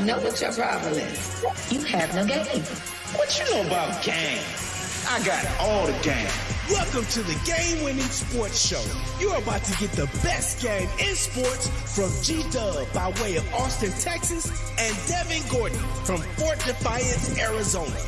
know what your problem is. You have no game. What you know about game? I got all the game. Welcome to the Game-Winning Sports Show. You're about to get the best game in sports from G-Dub by way of Austin, Texas, and Devin Gordon from Fort Defiance, Arizona.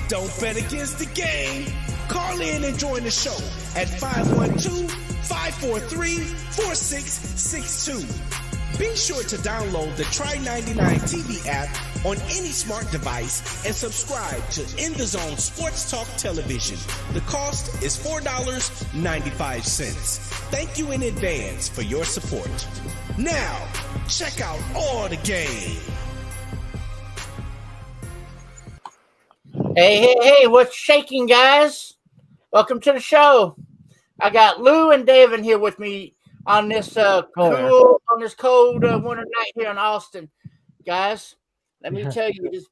Don't bet against the game. Call in and join the show at 512-543-4662. Be sure to download the Try99 TV app on any smart device and subscribe to In the Zone Sports Talk Television. The cost is $4.95. Thank you in advance for your support. Now, check out all the game. Hey, what's shaking, guys? Welcome to the show. I got Lou and Devin here with me on this cold winter night here in Austin. Guys, let me tell you, these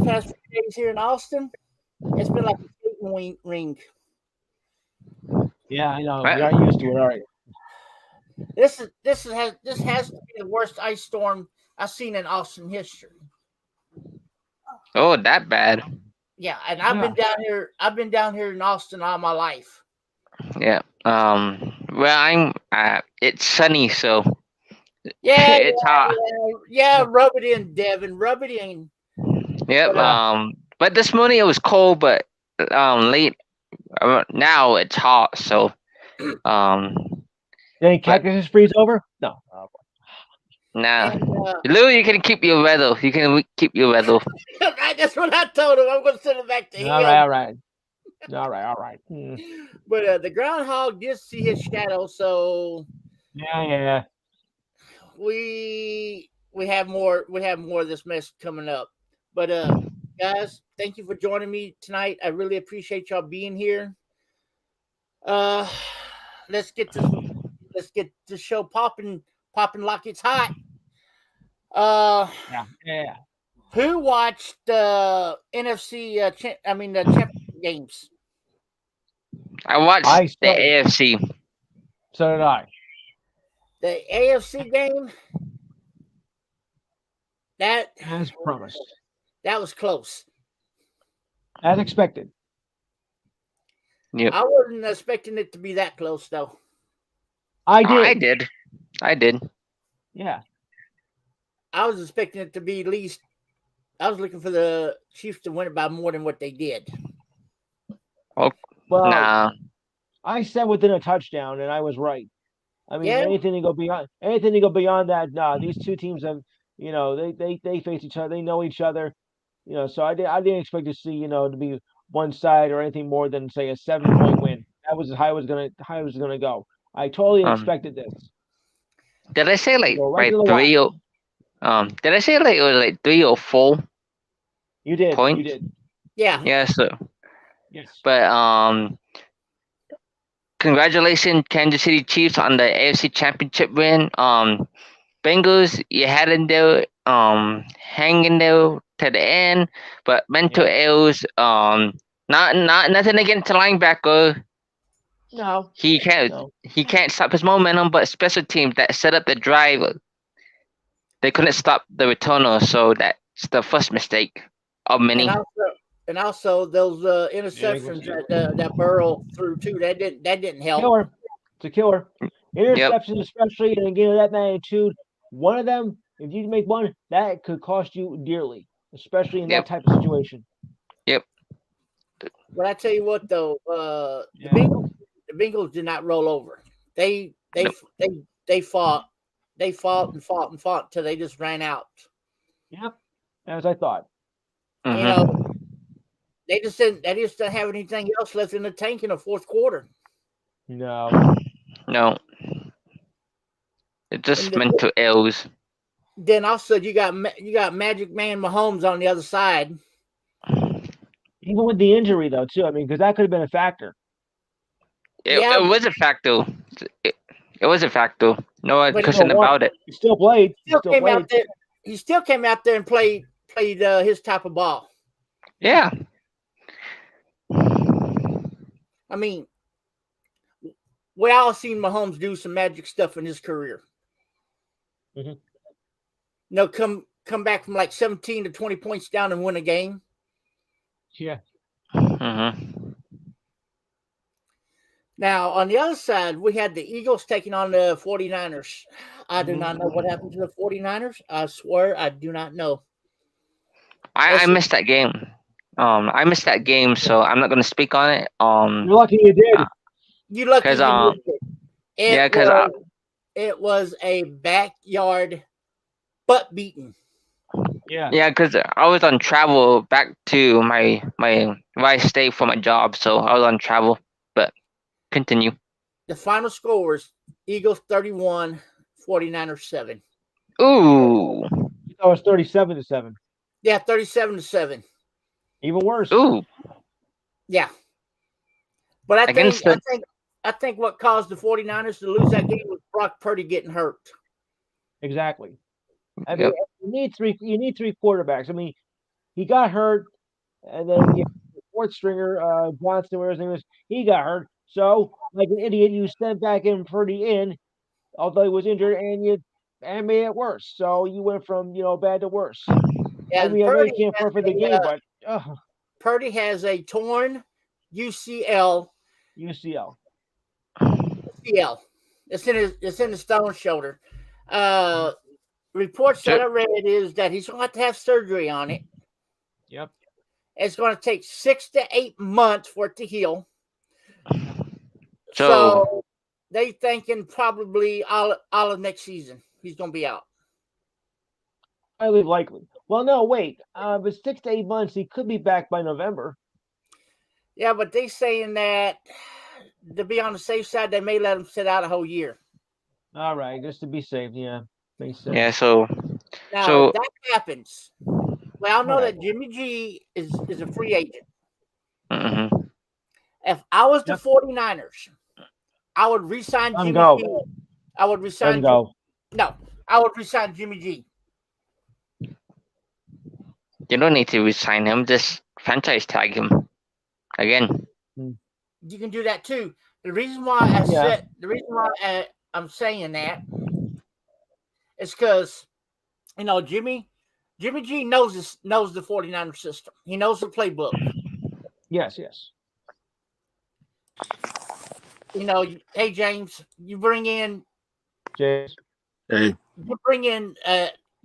past few days here in Austin, it's been like a skating rink. Yeah, I know. We aren't used to it, all right. This has to be the worst ice storm I've seen in Austin history. Oh, that bad. Yeah, and I've been down here in Austin all my life. Yeah. Well, it's sunny, so yeah, it's hot. Yeah, rub it in, Devin. Rub it in. Yep. But this morning it was cold, but late now it's hot. So Did cactuses freeze over? No. Nah. And, Lou, you can keep your weather. You can keep your weather. That's what I told him. I'm going to send it back to him. All right. But the groundhog did see his shadow, so Yeah. we have more of this mess coming up. But guys, thank you for joining me tonight. I really appreciate y'all being here. Let's get the show popping like it's hot. Yeah. Who watched the NFC? The championship games. I watched the AFC. So did I. The AFC game. As promised. That was close. As expected. Yep. I wasn't expecting it to be that close, though. I did. Yeah. I was expecting it to be at least. I was looking for the Chiefs to win it by more than what they did. Oh, well, nah. I said within a touchdown, and I was right. I mean, Yeah. anything to go beyond that. Nah, these two teams have, they face each other. They know each other. So I didn't expect to see, to be one side or anything more than say a 7-point win. That was how it was gonna go. I totally expected this. Did I say like right to the 3 or did I say like it was like 3 or 4 You did. points? You did. Yeah. Yeah, so Yes. but congratulations Kansas City Chiefs on the AFC Championship win. Bengals, you had in there hanging there to the end, but mental ills, nothing against the linebacker. No. He can't stop his momentum, but special teams that set up the drive, they couldn't stop the returner, so that's the first mistake of many. And also those interceptions that Burrow threw too. That didn't help. Killer. It's a killer. Interceptions, especially in a game of that magnitude. One of them, if you make one, that could cost you dearly, especially in that type of situation. Yep. But I tell you what, though, the Bengals did not roll over. They fought until they just ran out. Yep, as I thought. Mm-hmm. They just didn't have anything else left in the tank in the fourth quarter. No. It's just mental ills. Then also you got Magic Man Mahomes on the other side. Even with the injury, though, too. I mean, because that could have been a factor. It was a factor. It was a factor. No question about it. He still played. He still came out there and played his type of ball. Yeah. I mean, we all seen Mahomes do some magic stuff in his career. Mm-hmm. No, come come back from like 17 to 20 points down and win a game. Yeah. Mm-hmm. Now, on the other side, we had the Eagles taking on the 49ers. I do not know what happened to the 49ers. I swear I do not know. I missed that game. I missed that game, so I'm not gonna speak on it. You're lucky you did. You lucky 'Cause, you missed it. yeah, 'cause, it was a backyard butt beating. Yeah. Yeah, because I was on travel back to my where I stay for my job, so I was on travel. But continue. The final score was Eagles 31, 49ers 7. Ooh, That was 37-7. Yeah, 37-7. Even worse. ooh. Yeah. But I Against think what caused the 49ers to lose that game was Brock Purdy getting hurt. Exactly. I mean, Yep. you need three quarterbacks. I mean, he got hurt, and then the fourth stringer, Johnson, whatever his name is, he got hurt. So, like an idiot, you sent back in Purdy in, although he was injured, and made it worse. So you went from bad to worse. Yeah, I mean, I know you can't has for the a, game, but Purdy has a torn UCL. UCL. It's in his stone shoulder. Reports that I read is that he's going to have surgery on it. Yep. It's going to take 6 to 8 months for it to heal. So So they thinking probably all of next season he's going to be out. Highly likely. Well, no, wait. But 6 to 8 months, he could be back by November. Yeah, but they saying that to be on the safe side, they may let him sit out a whole year. All right, just to be safe. Yeah, makes sense. yeah, so Now, if that happens, well, I know Right. that Jimmy G is a free agent. mhm. If I was the 49ers, I would resign Let him Jimmy go. G. I would Let resign him go. No, I would resign Jimmy G. You don't need to resign him. Just franchise tag him again. You can do that too. The reason why I'm saying that is because Jimmy G knows the 49er system. He knows the playbook. Yes. Hey James, you bring in James. Hey,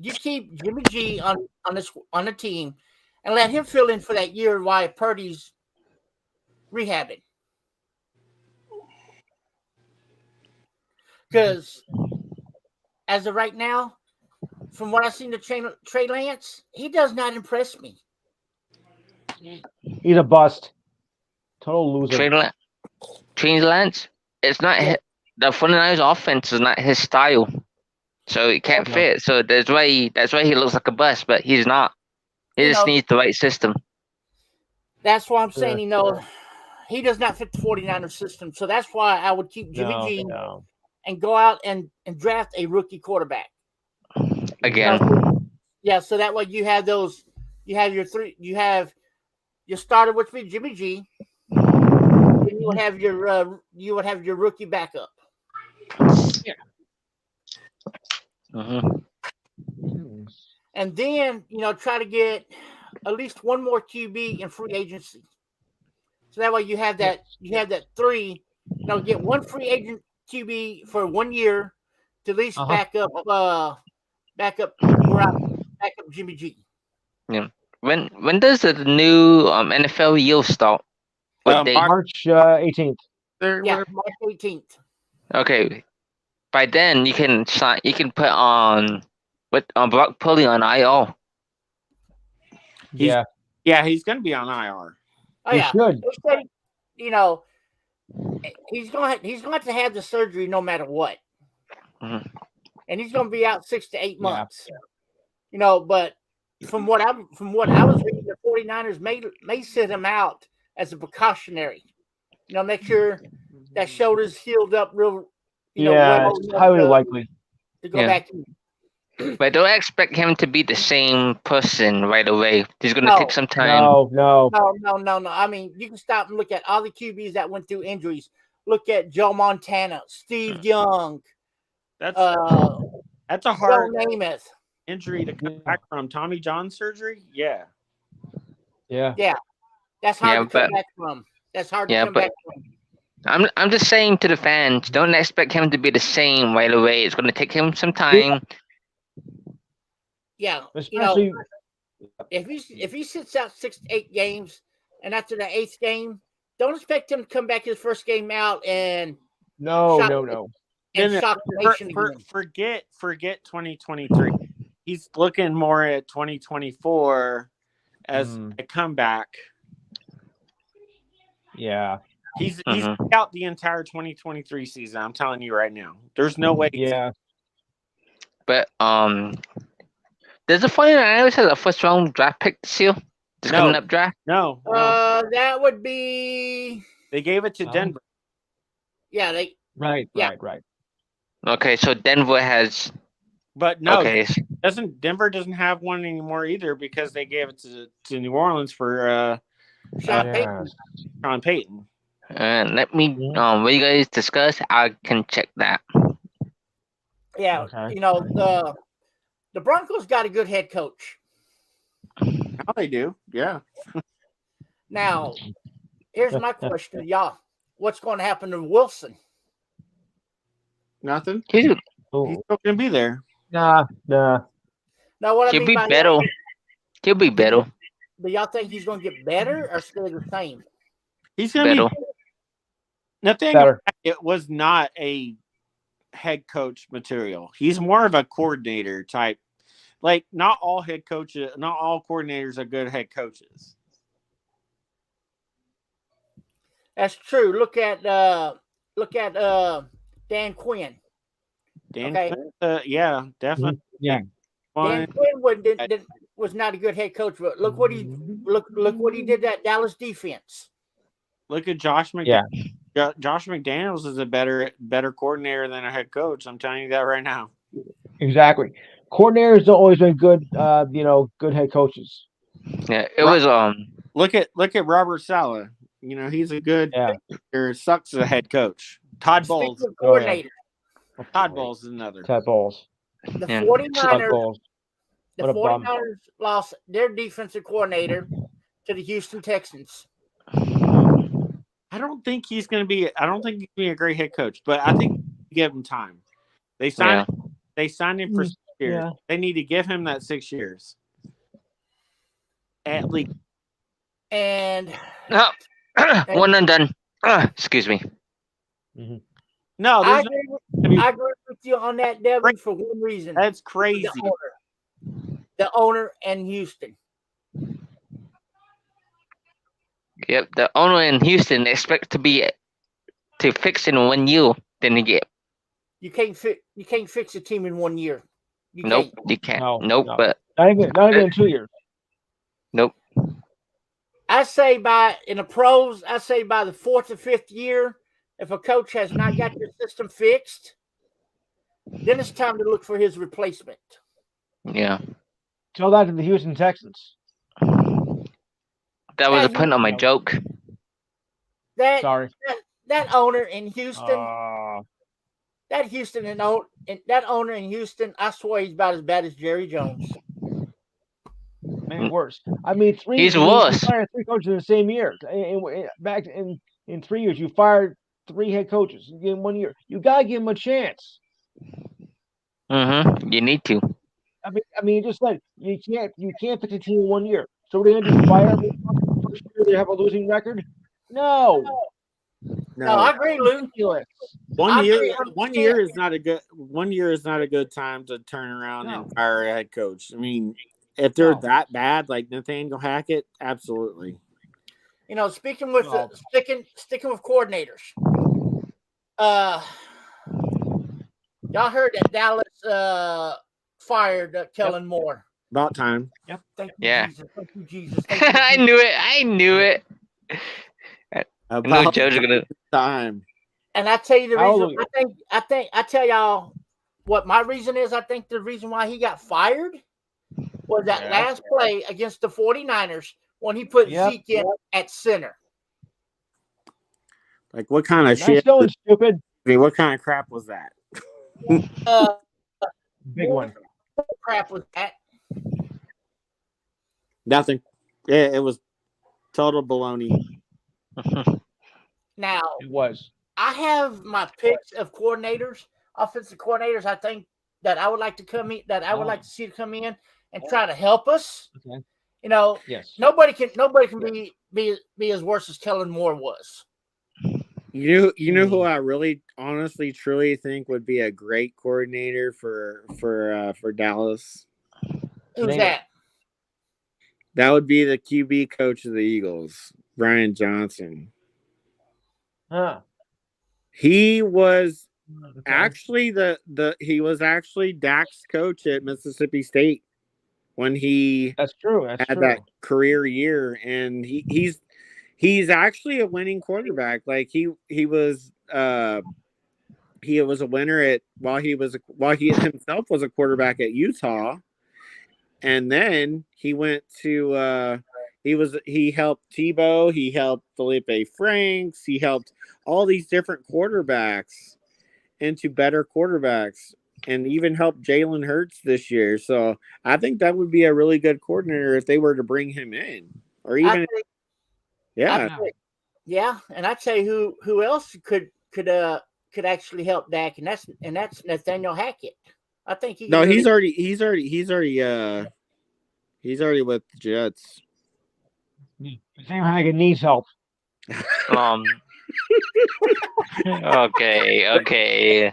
you keep Jimmy G on the team and let him fill in for that year while Purdy's rehabbing. Because as of right now, from what I've seen of Trey Lance, he does not impress me. He's a bust. Total loser. Trey Lance. It's not the 49ers offense is not his style, so it can't No. fit. So that's why he looks like a bust, but he's not. He just needs the right system. That's why I'm Sure, saying, he does not fit the 49er system. So that's why I would keep Jimmy G No. and go out and draft a rookie quarterback. Again, Yeah, so that way you have your starter, which would be Jimmy G. Then you would have your rookie backup. mhm. And then, try to get at least one more QB in free agency. So that way you have that three. Get one free agent QB for 1 year to at least back up Jimmy G. When does the new NFL year start? What date? March 18th. Yeah, March 18th. Okay, by then you can put on Brock Purdy on IR. Yeah. yeah, he's going to be on IR. Oh He yeah, should. he's going to have the surgery no matter what, Mhm. and he's going to be out 6 to 8 months. But from what I was reading, the 49ers may sit him out as a precautionary. Make sure that shoulder's healed up real. Yeah, well it's enough highly likely. to go Yeah. back in. But don't expect him to be the same person right away. He's gonna take some time. No. No. I mean, you can stop and look at all the QBs that went through injuries. Look at Joe Montana, Steve Young, That's a hard. Joe Namath. injury to come back from Tommy John surgery. Yeah. Yeah. That's hard Yeah, to come but- back from. That's hard Yeah, to come but- back from. I'm just saying to the fans, don't expect him to be the same right away. It's going to take him some time. Yeah, Especially if he sits out 6 to 8 games, and after the 8th game, don't expect him to come back his first game out and no. shock the nation again. Forget 2023. He's looking more at 2024 as a comeback. Yeah. He's out the entire 2023 season. I'm telling you right now. There's no way. Yeah. But does the 49ers have a first round draft pick this year? This No. coming up draft? No. That would be They gave it to Denver. Right. Okay, so Denver has. But no, Okay, Denver doesn't have one anymore either because they gave it to New Orleans for Sean Yeah. Payton. Sean Payton. let me. What you guys discuss? I can check that. Yeah, Okay. the Broncos got a good head coach. Now they do. Yeah. Now, here's my question to y'all: what's going to happen to Wilson? Nothing. He's He's still gonna be there. Nah. Now, what I he'll mean be by better. that, He'll be better. do y'all think he's going to get better or stay the same? He's gonna Better. be. Nothing. Better. It was not a head coach material. He's more of a coordinator type. Like not all coordinators are good head coaches. That's true. Look at Dan Quinn. Dan, Okay. yeah, definitely. Yeah. Fun. Dan Quinn was not a good head coach, but look what he did that Dallas defense. Look at Josh McDaniels. Josh McDaniels is a better coordinator than a head coach. I'm telling you that right now. Exactly. Coordinators don't always make good good head coaches. Yeah, it was Look at Robert Saleh. He's a good sucks as a head coach. Todd Bowles. Speaking of coordinator, Todd Bowles is another. Todd Bowles. the Yeah. 49ers, the What a bum. 49ers lost their defensive coordinator to the Houston Texans. I don't think he's going to be a great head coach, but I think you give him time. They signed him for 6 years. Yeah. They need to give him that 6 years. At least. And one and done. Excuse me. No, I there's agree with you on that, Devin, for one reason. that's crazy. The owner and Houston. Yep, the owner in Houston expect to fix in 1 year. Then you get You can't fix a team in 1 year. You nope, can't. you can't. No, Nope, no. but Not even in 2 years. nope. I say in the pros, I say by the 4th or 5th year, if a coach has not got your system fixed, then it's time to look for his replacement. Yeah, Tell that to the Houston Texans. that was a Yeah, pun on my joke. Sorry. That owner in Houston, Uh, that owner in Houston, I swear he's about as bad as Jerry Jones. maybe worse. I mean, He's you worse. fired 3 coaches in the same year. Back in 3 years, you fired 3 head coaches in 1 year. You gotta give them a chance. You need to. I mean, just like you can't fix a team in 1 year. So what are they gonna do? Fire them first year they have a losing record? No. No, I agree, Lou. Ridiculous. One I year, agree, 1 year is not a good. 1 year is not a good time to turn around No. and fire a head coach. I mean, if they're No. that bad, like Nathaniel Hackett, absolutely. Speaking with Well- sticking with coordinators. Y'all heard that Dallas fired Kellen Moore. About time. Thank you, Yeah. Jesus. Thank you, Jesus. Thank you, I Jesus. knew it. I knew it. I knew About Joe's gonna. time. And I tell you the reason. Hallelujah. I tell y'all what my reason is. I think the reason why he got fired was that Yeah. last play against the 49ers when he put Yep. Zeke in at center. Like what kind of Nice shit? going, stupid. I mean, what kind of crap was that? Uh, Big one. crap was that? Nothing. It was total baloney. Now, It was. I have my picks of coordinators, offensive coordinators. I think that I would like to come in, that I would like to see to come in and try to help us. Okay. You know, Yes. nobody can be as worse as Kellen Moore was. You know who I really, honestly, truly think would be a great coordinator for Dallas? Who's Name that? That would be the QB coach of the Eagles, Brian Johnson. Huh. He was Okay. actually he was actually Dak's coach at Mississippi State when he That's true. That's had true. that career year, and he's actually a winning quarterback. Like he was a winner at while he himself was a quarterback at Utah, and then he went to he helped Tebow, he helped Felipe Franks, he helped all these different quarterbacks into better quarterbacks, and even helped Jalen Hurts this year. So I think that would be a really good coordinator if they were to bring him in, or even Yeah, and I'd say who else could actually help Dak, and that's Nathaniel Hackett. I think he. No, can he's really- already with the Jets. Sam Hagen needs help. Okay.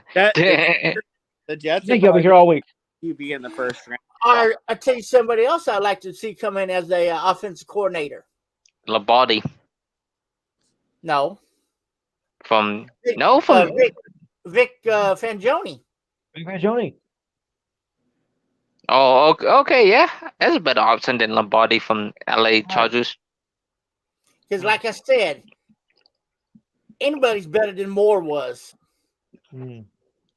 The Jets I think he'll be here all week. QB in the first round. Or I tell you somebody else I'd like to see come in as a offensive coordinator. Laborde No, from Vic Fangoni. Big man Joni. Oh, okay, yeah, that's a better option than Laborde from LA Chargers. Because, like I said, anybody's better than Moore was. Mm.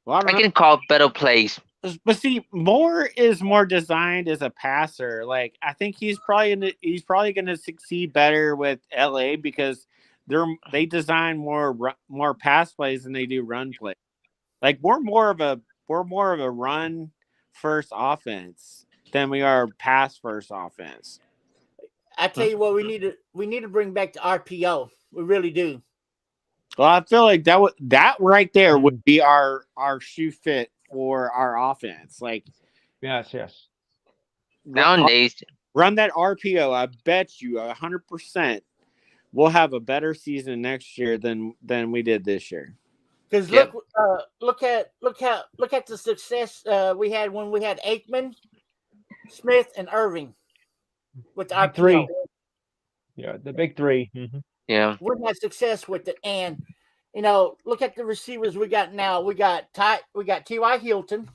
Well, I don't I know. can call better plays. But see, Moore is more designed as a passer. Like I think he's probably going to succeed better with LA because they design more pass plays than they do run plays. Like we're more of a run first offense than we are pass first offense. I tell you what, we need to bring back the RPO. We really do. Well, I feel like that right there would be our shoe fit for our offense. Like Yes. Nowadays, run that RPO. I bet you 100% we'll have a better season next year than we did this year. Because Yep. look at the success we had when we had Aikman, Smith, and Irving with the RPO. Three. Yeah, the big three. Mm-hmm. yeah, We had success with it, and look at the receivers we got now. We got T.Y. Hilton,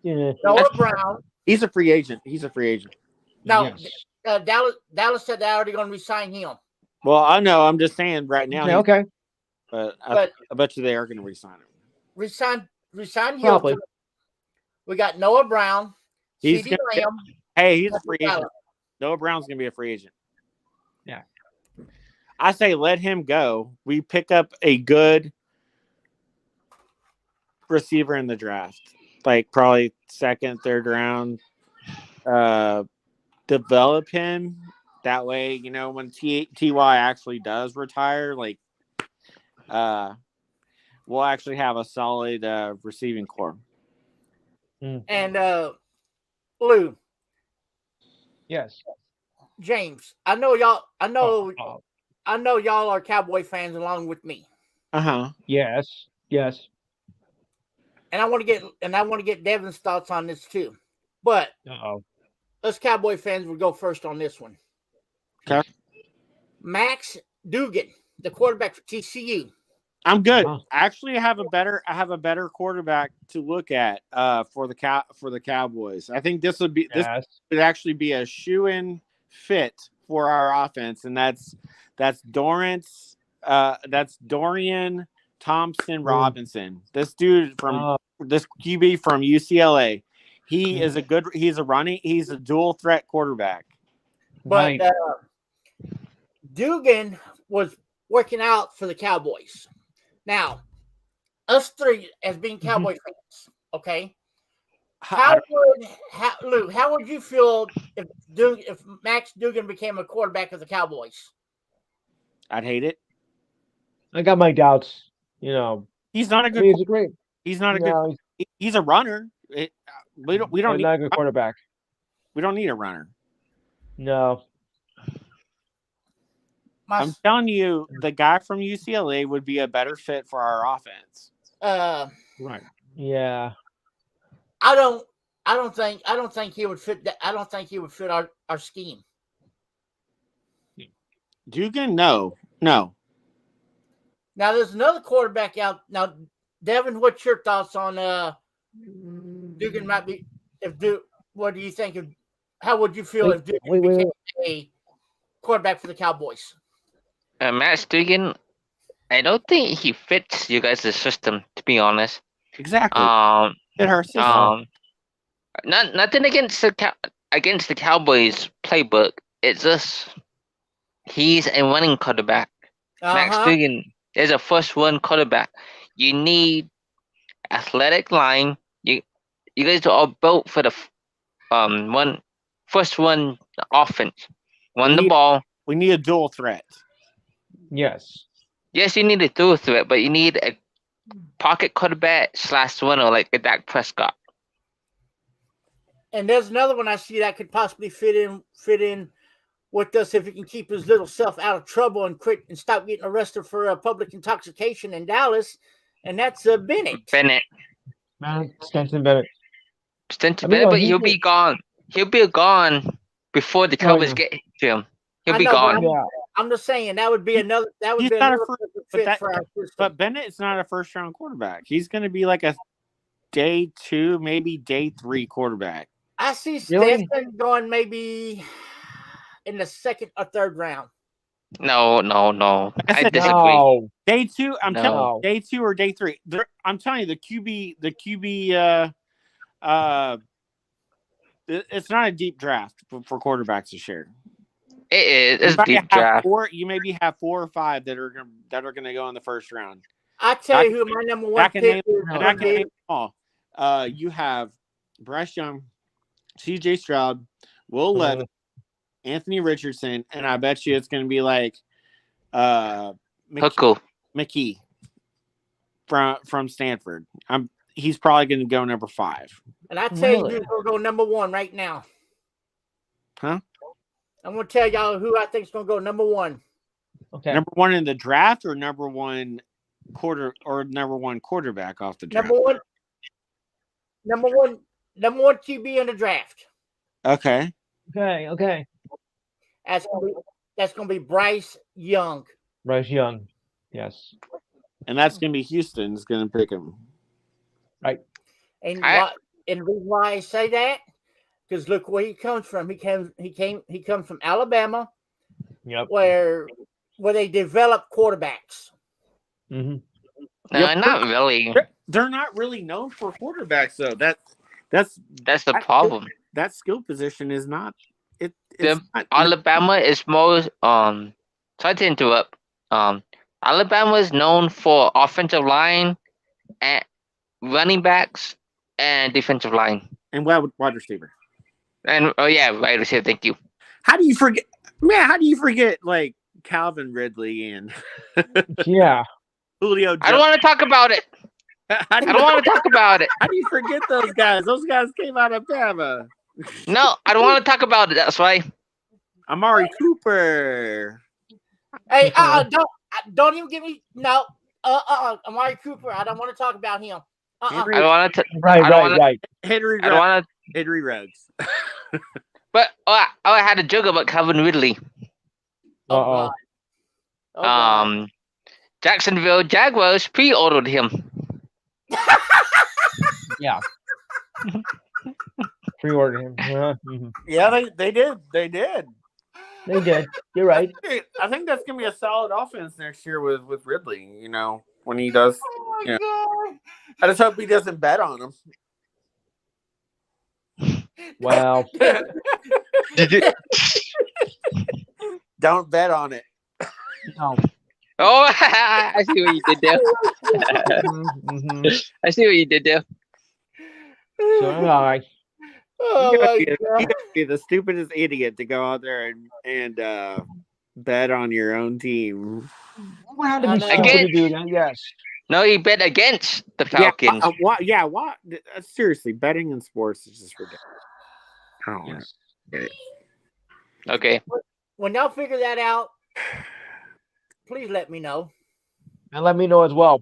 Yeah. Noah Brown. He's a free agent. Now, Yes. Dallas said they're already going to resign him. Well, I know. I'm just saying right now. Okay. But But- I bet you they are going to resign him. Resign Hilton. Probably. We got Noah Brown, He's C.D. gonna- Lamb. Hey, he's a free Tyler. agent. Noah Brown's going to be a free agent. Yeah. I say let him go. We pick up a good receiver in the draft, like probably second, third round. Develop him that way. When Ty actually does retire, like we'll actually have a solid receiving core. And Lou, Yes. James. I know y'all Oh, are Cowboy fans along with me. yes. And I want to get Devin's thoughts on this too. But Uh-oh. us Cowboy fans will go first on this one. Okay. Max Duggan, the quarterback for TCU. I'm good. Wow. Actually, I have a better quarterback to look at for the Cowboys. I think this would actually be a shoe-in fit for our offense, and that's Dorian Thompson Robinson. This dude this QB from UCLA. He's a dual threat quarterback. But Right. Duggan was working out for the Cowboys. Now, us three as being Cowboy fans, okay? Lou, how would you feel if Max Duggan became a quarterback of the Cowboys? I'd hate it. I got my doubts. You know, He's not a good. he's a great. He's not a No, good. He's a runner. We don't but need. not a good quarterback. We don't need a runner. No. I'm telling you, the guy from UCLA would be a better fit for our offense. Right. Yeah. I don't think he would fit that. I don't think he would fit our scheme. Dugan, no. Now there's another quarterback out now. Devin, what's your thoughts on Dugan might be what do you think of how would you feel if Dugan became a quarterback for the Cowboys? Max Duggan, I don't think he fits you guys' system, to be honest. Exactly. Fit her system. Nothing against the Cowboys playbook. It's just he's a running quarterback. Max Duggan is a first run quarterback. You need athletic line. You guys are all built for the first run offense. Run the ball. We need a dual threat. Yes. Yes, you need a dual threat, but you need a pocket quarterback / runner like a Dak Prescott. And there's another one I see that could possibly fit in with us if he can keep his little self out of trouble and quit and stop getting arrested for public intoxication in Dallas, and that's Bennett. Stenson Bennett. But he'll be gone. He'll be gone before the Cowboys get to him. He'll be gone. I'm just saying that would be another. That would He's be not another fit for our system. But Bennett is not a first round quarterback. He's going to be like a day 2, maybe day 3 quarterback. I see Stenson going maybe in the 2nd or 3rd round. No. I disagree. No. Day 2, I'm telling you, day 2 or day 3. I'm telling you, the QB, it's not a deep draft for quarterbacks this year. It is. It's a deep draft. You maybe have 4 or 5 that are going to go in the first round. I tell you who my number one pick is. I can name them all. You have Bryce Young, C.J. Stroud, Will Levis, Anthony Richardson, and I bet you it's going to be like McKee from Stanford. He's probably going to go number 5. And I tell you who's going to go number 1 right now. Huh? I'm going to tell y'all who I think is going to go number 1. Okay. Number 1 in the draft or number 1 quarterback off the draft? Number one QB in the draft. Okay. That's going to be Bryce Young. Bryce Young. Yes. And that's going to be Houston's going to pick him. Right. And the reason why I say that, because look where he comes from. He comes from Alabama. Yep. Where they develop quarterbacks. Mm-hmm. No, not really. They're not really known for quarterbacks, though. That's the problem. That skill position is not. Alabama is most. Sorry to interrupt. Alabama is known for offensive line, and running backs, and defensive line, and wide receiver. And wide receiver. Thank you. How do you forget? Man, how do you forget like Calvin Ridley and yeah. Julio Jones? I don't want to talk about it. I don't want to talk about it. How do you forget those guys? Those guys came out of Bama. No, I don't want to talk about it. That's why. Amari Cooper. Hey, don't even give me no. Amari Cooper. I don't want to talk about him. I don't want to. Right. Henry. I don't want to. Henry Ruggs. But I had a joke about Calvin Ridley. Jacksonville Jaguars pre-ordered him. Yeah. Pre-ordered him. Mm-hmm. Yeah, they did. They did. You're right. I think that's gonna be a solid offense next year with Ridley. You know, when he does. I just hope he doesn't bet on him. Wow. Don't bet on it. No. Oh, I see what you did there. I see what you did there. So I'm all right. Oh You gotta, my be, you god! gotta be the stupidest idiot to go out there and bet on your own team. We're going to I be know. stupid Again, to do that. Yes. no, he bet against the Yeah, Falcons. what? Yeah, what? Seriously, betting in sports is just ridiculous. I don't Yes. get it. Okay. When y'all figure that out, please let me know. And let me know as well.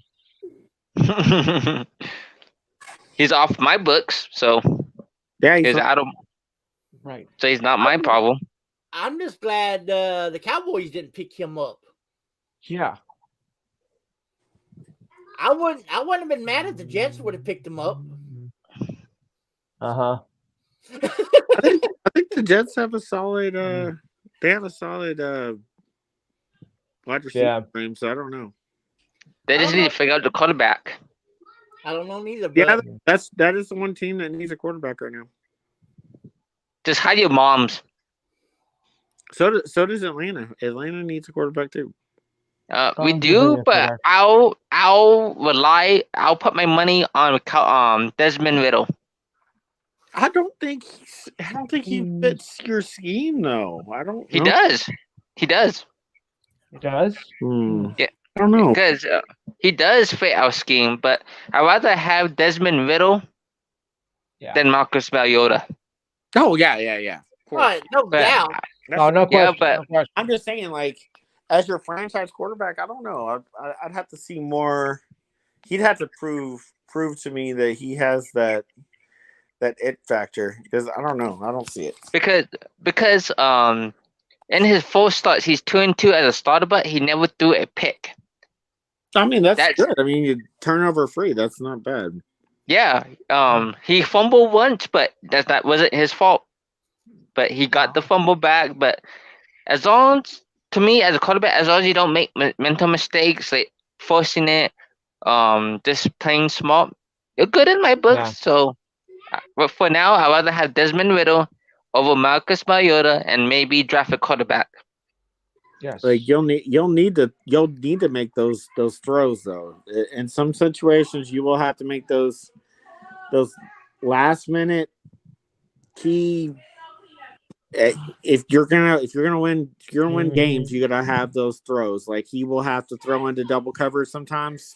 He's off my books, so Yeah, he's out of. Right. So he's not my problem. I'm just glad the Cowboys didn't pick him up. Yeah. I wouldn't have been mad if the Jets would have picked him up. Uh-huh. I think the Jets have a solid. They have a solid wide receiver frame, so I don't know. They just need to figure out the quarterback. I don't know neither. But Yeah, that is the one team that needs a quarterback right now. Just hide your moms. So does Atlanta. Atlanta needs a quarterback too. We do, but I'll put my money on Desmond Riddle. I don't think he fits your scheme though. I don't. He know. does. He does. It does? Yeah. I don't know. Because he does fit our scheme, but I'd rather have Desmond Riddle than Marcus Mariota. Oh yeah. right, no But- doubt. Oh, no Yeah, question. but- no question. I'm just saying, like, as your franchise quarterback, I don't know. I'd have to see more. He'd have to prove to me that he has that it factor, because I don't know. I don't see it. Because in his 4 starts he's 2-2 as a starter, but he never threw a pick. I mean, that's That's- good. I mean, you turnover free. That's not bad. Yeah. He fumbled once, but that wasn't his fault. But he got the fumble back. But as long as, to me, as a quarterback, as long as you don't make mental mistakes, like forcing it, just playing smart, you're good in my books. Yeah. So, but for now, I'd rather have Desmond Riddle over Marcus Mariota and maybe draft a quarterback. Yes. Like you'll need to make those throws though. In some situations, you will have to make those last minute key. If you're gonna win games, you gotta have those throws. Like he will have to throw into double coverage sometimes,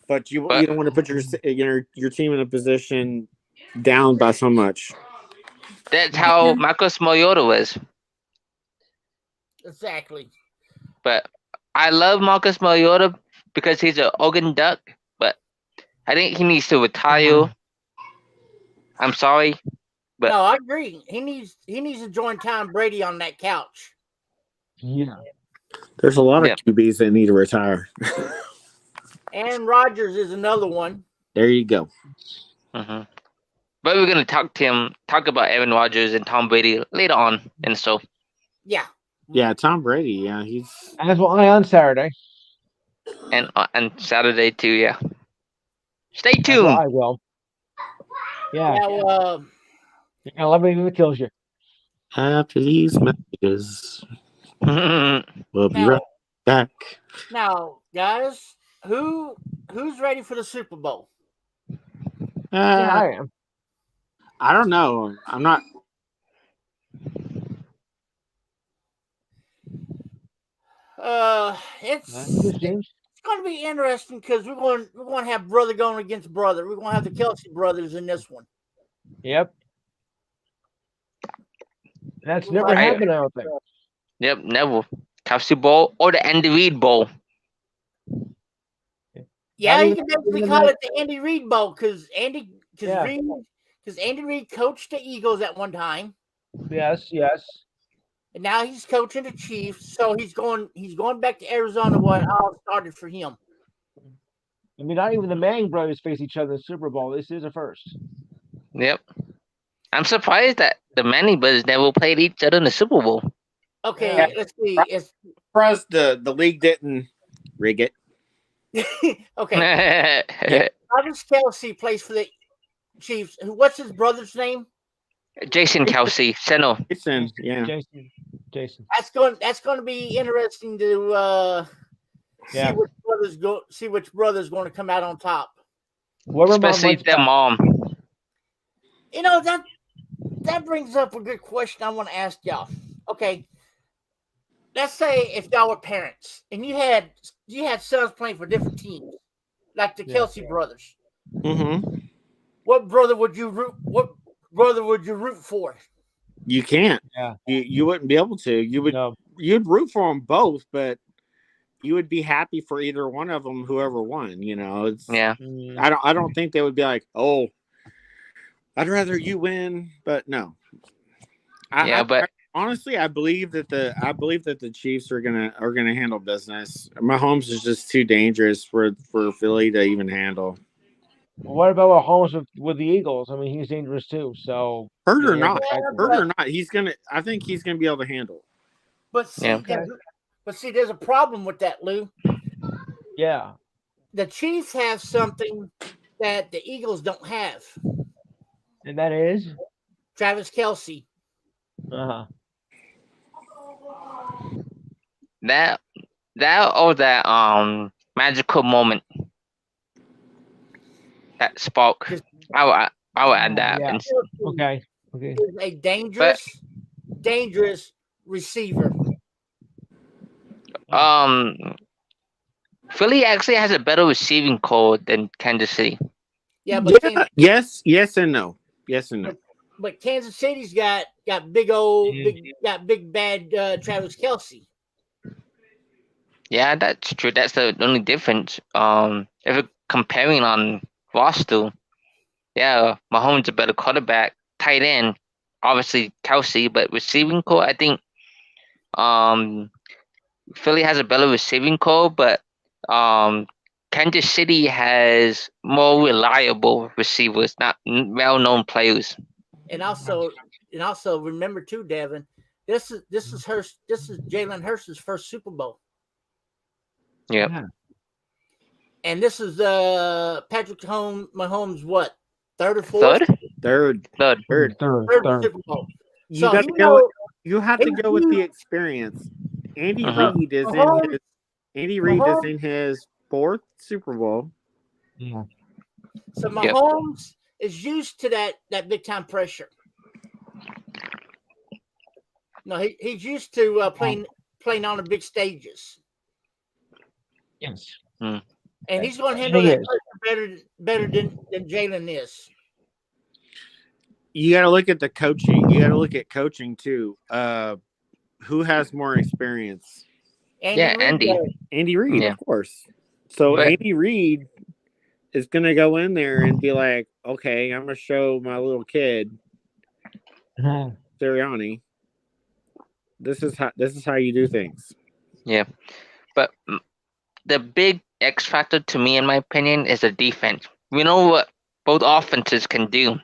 but you don't want to put your team in a position down by so much. That's how Marcus Mariota was. Exactly. But I love Marcus Mariota because he's an Oregon Duck, but I think he needs to retire. I'm sorry. But- no, I agree. He needs to join Tom Brady on that couch. Yeah. There's a lot of QBs that need to retire. Aaron Rodgers is another one. There you go. But we're gonna talk about Aaron Rodgers and Tom Brady later on, and so Yeah. Yeah, Tom Brady. Yeah, he's. As will I on Saturday. and Saturday too. Yeah. Stay As will tuned. I will. Yeah. Now, You're gonna love me if it kills you. After these messages, we'll be Now- right back. now, guys, who's ready for the Super Bowl? Yeah, I am. I don't know. I'm not. It's going to be interesting because we're going to have brother going against brother. We're going to have the Kelsey brothers in this one. Yep. That's never Right. happened, I don't think. Yep, never. Kelsey Bowl or the Andy Reid Bowl. Yeah, How you do can you- definitely call it the Andy Reid Bowl because Andy Reid coached the Eagles at one time, Yes. and now he's coaching the Chiefs. So he's going back to Arizona where it all started for him. I mean, not even the Manning brothers face each other in the Super Bowl. This is a first. Yep. I'm surprised that the Manning brothers never played each other in the Super Bowl. Okay, Yeah. let's see. It's Surprised the league didn't rig it. okay. Travis Kelsey plays for the Chiefs. What's his brother's name? Jason Kelsey, Seno. Jason, yeah. Jason. That's going to be interesting to Yeah. see which brother's going to come out on top. Whoever especially wants their that. mom. You know, that brings up a good question I want to ask y'all. Okay. Let's say if y'all were parents and you had sons playing for different teams, like the Yeah. Kelsey brothers. Mm-hmm. What brother would you root for? You can't. Yeah. You wouldn't be able to. No. You'd root for them both, but you would be happy for either one of them, whoever won. You know, it's Yeah. I don't think they would be like, oh, I'd rather you win, but no. But Honestly, I believe that the Chiefs are gonna handle business. Mahomes is just too dangerous for Philly to even handle. What about Holmes with the Eagles? I mean, he's dangerous too. So Hurt or yeah, not, Yeah, hurt or not, I think he's gonna be able to handle. But see, Yeah. there's a problem with that, Lou. yeah. The Chiefs have something that the Eagles don't have. And that is. Travis Kelsey. Uh-huh. that magical moment, that spark. I would add that. Yeah. And Okay. Is a dangerous receiver. Philly actually has a better receiving core than Kansas City. Yeah, but Yes and no. Yes and no. But Kansas City's got big bad Travis Kelsey. Yeah, that's true. That's the only difference. If we're comparing on roster, yeah, Mahomes a better quarterback, tight end, obviously Kelsey, but receiving core, I think Philly has a better receiving core, but Kansas City has more reliable receivers, not well-known players. And also remember too, Devin, this is Jalen Hurts' first Super Bowl. Yeah. And this is Patrick Mahomes' what? Third or fourth? Third. Third Super Bowl. You got to go. You have to go with the experience. Andy Reid is in his fourth Super Bowl. Yeah. So Mahomes is used to that big time pressure. No, he's used to playing on the big stages. Yes. And he's going to handle that pressure better than Jalen is. You got to look at the coaching. You got to look at coaching too. Who has more experience? Andy. Andy Reid, of course. So Andy Reid is going to go in there and be like, okay, I'm going to show my little kid, Sirianni, this is how you do things. Yeah, but the big X factor to me, in my opinion, is the defense. We know what both offenses can do.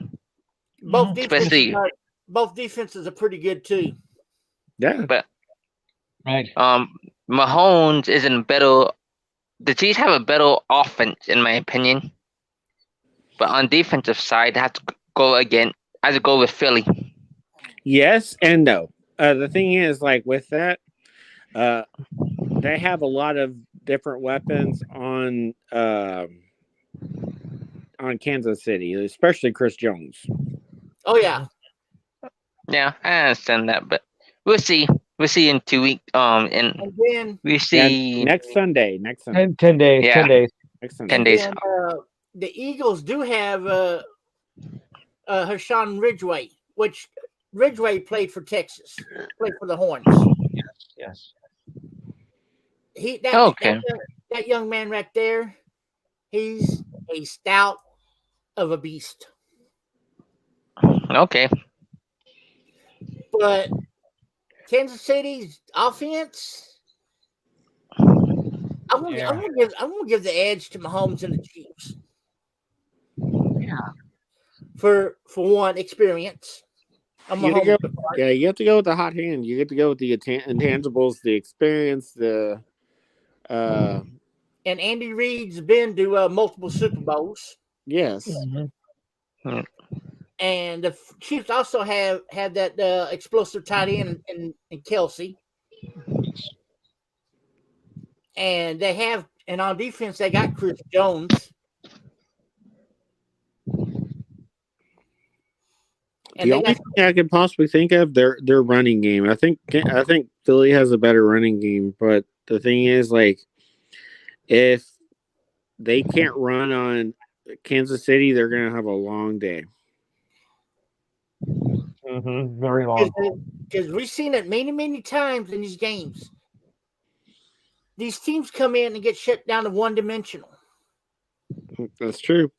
Both defenses are pretty good too. Yeah, but right. Mahomes is in better. The Chiefs have a better offense, in my opinion. But on defensive side, I have to go with Philly. Yes and no. The thing is, like with that, they have a lot of different weapons on Kansas City, especially Chris Jones. Oh yeah. Yeah, I understand that, but we'll see. We'll see in 2 weeks. And then we see next Sunday. 10 days. Yeah. 10 days. Next Sunday. 10 days. Then, the Eagles do have Hassan Ridgeway, which Ridgeway played for Texas, played for the Horns. Yes. That young man right there, he's a stout of a beast. Okay. But Kansas City's offense, I'm gonna give the edge to Mahomes and the Chiefs. Yeah. For one, experience. You have to go with the hot hand. You get to go with the intangibles, the experience, the. And Andy Reid's been to multiple Super Bowls. Yes. Mm-hmm. And the Chiefs also have that explosive tight end in Kelsey. And on defense they got Chris Jones. And The they only got thing I could possibly think of their running game. I think Philly has a better running game, but the thing is, like, if they can't run on Kansas City, they're gonna have a long day. Very long. because we've seen it many times in these games. These teams come in and get shut down to one dimensional, That's true.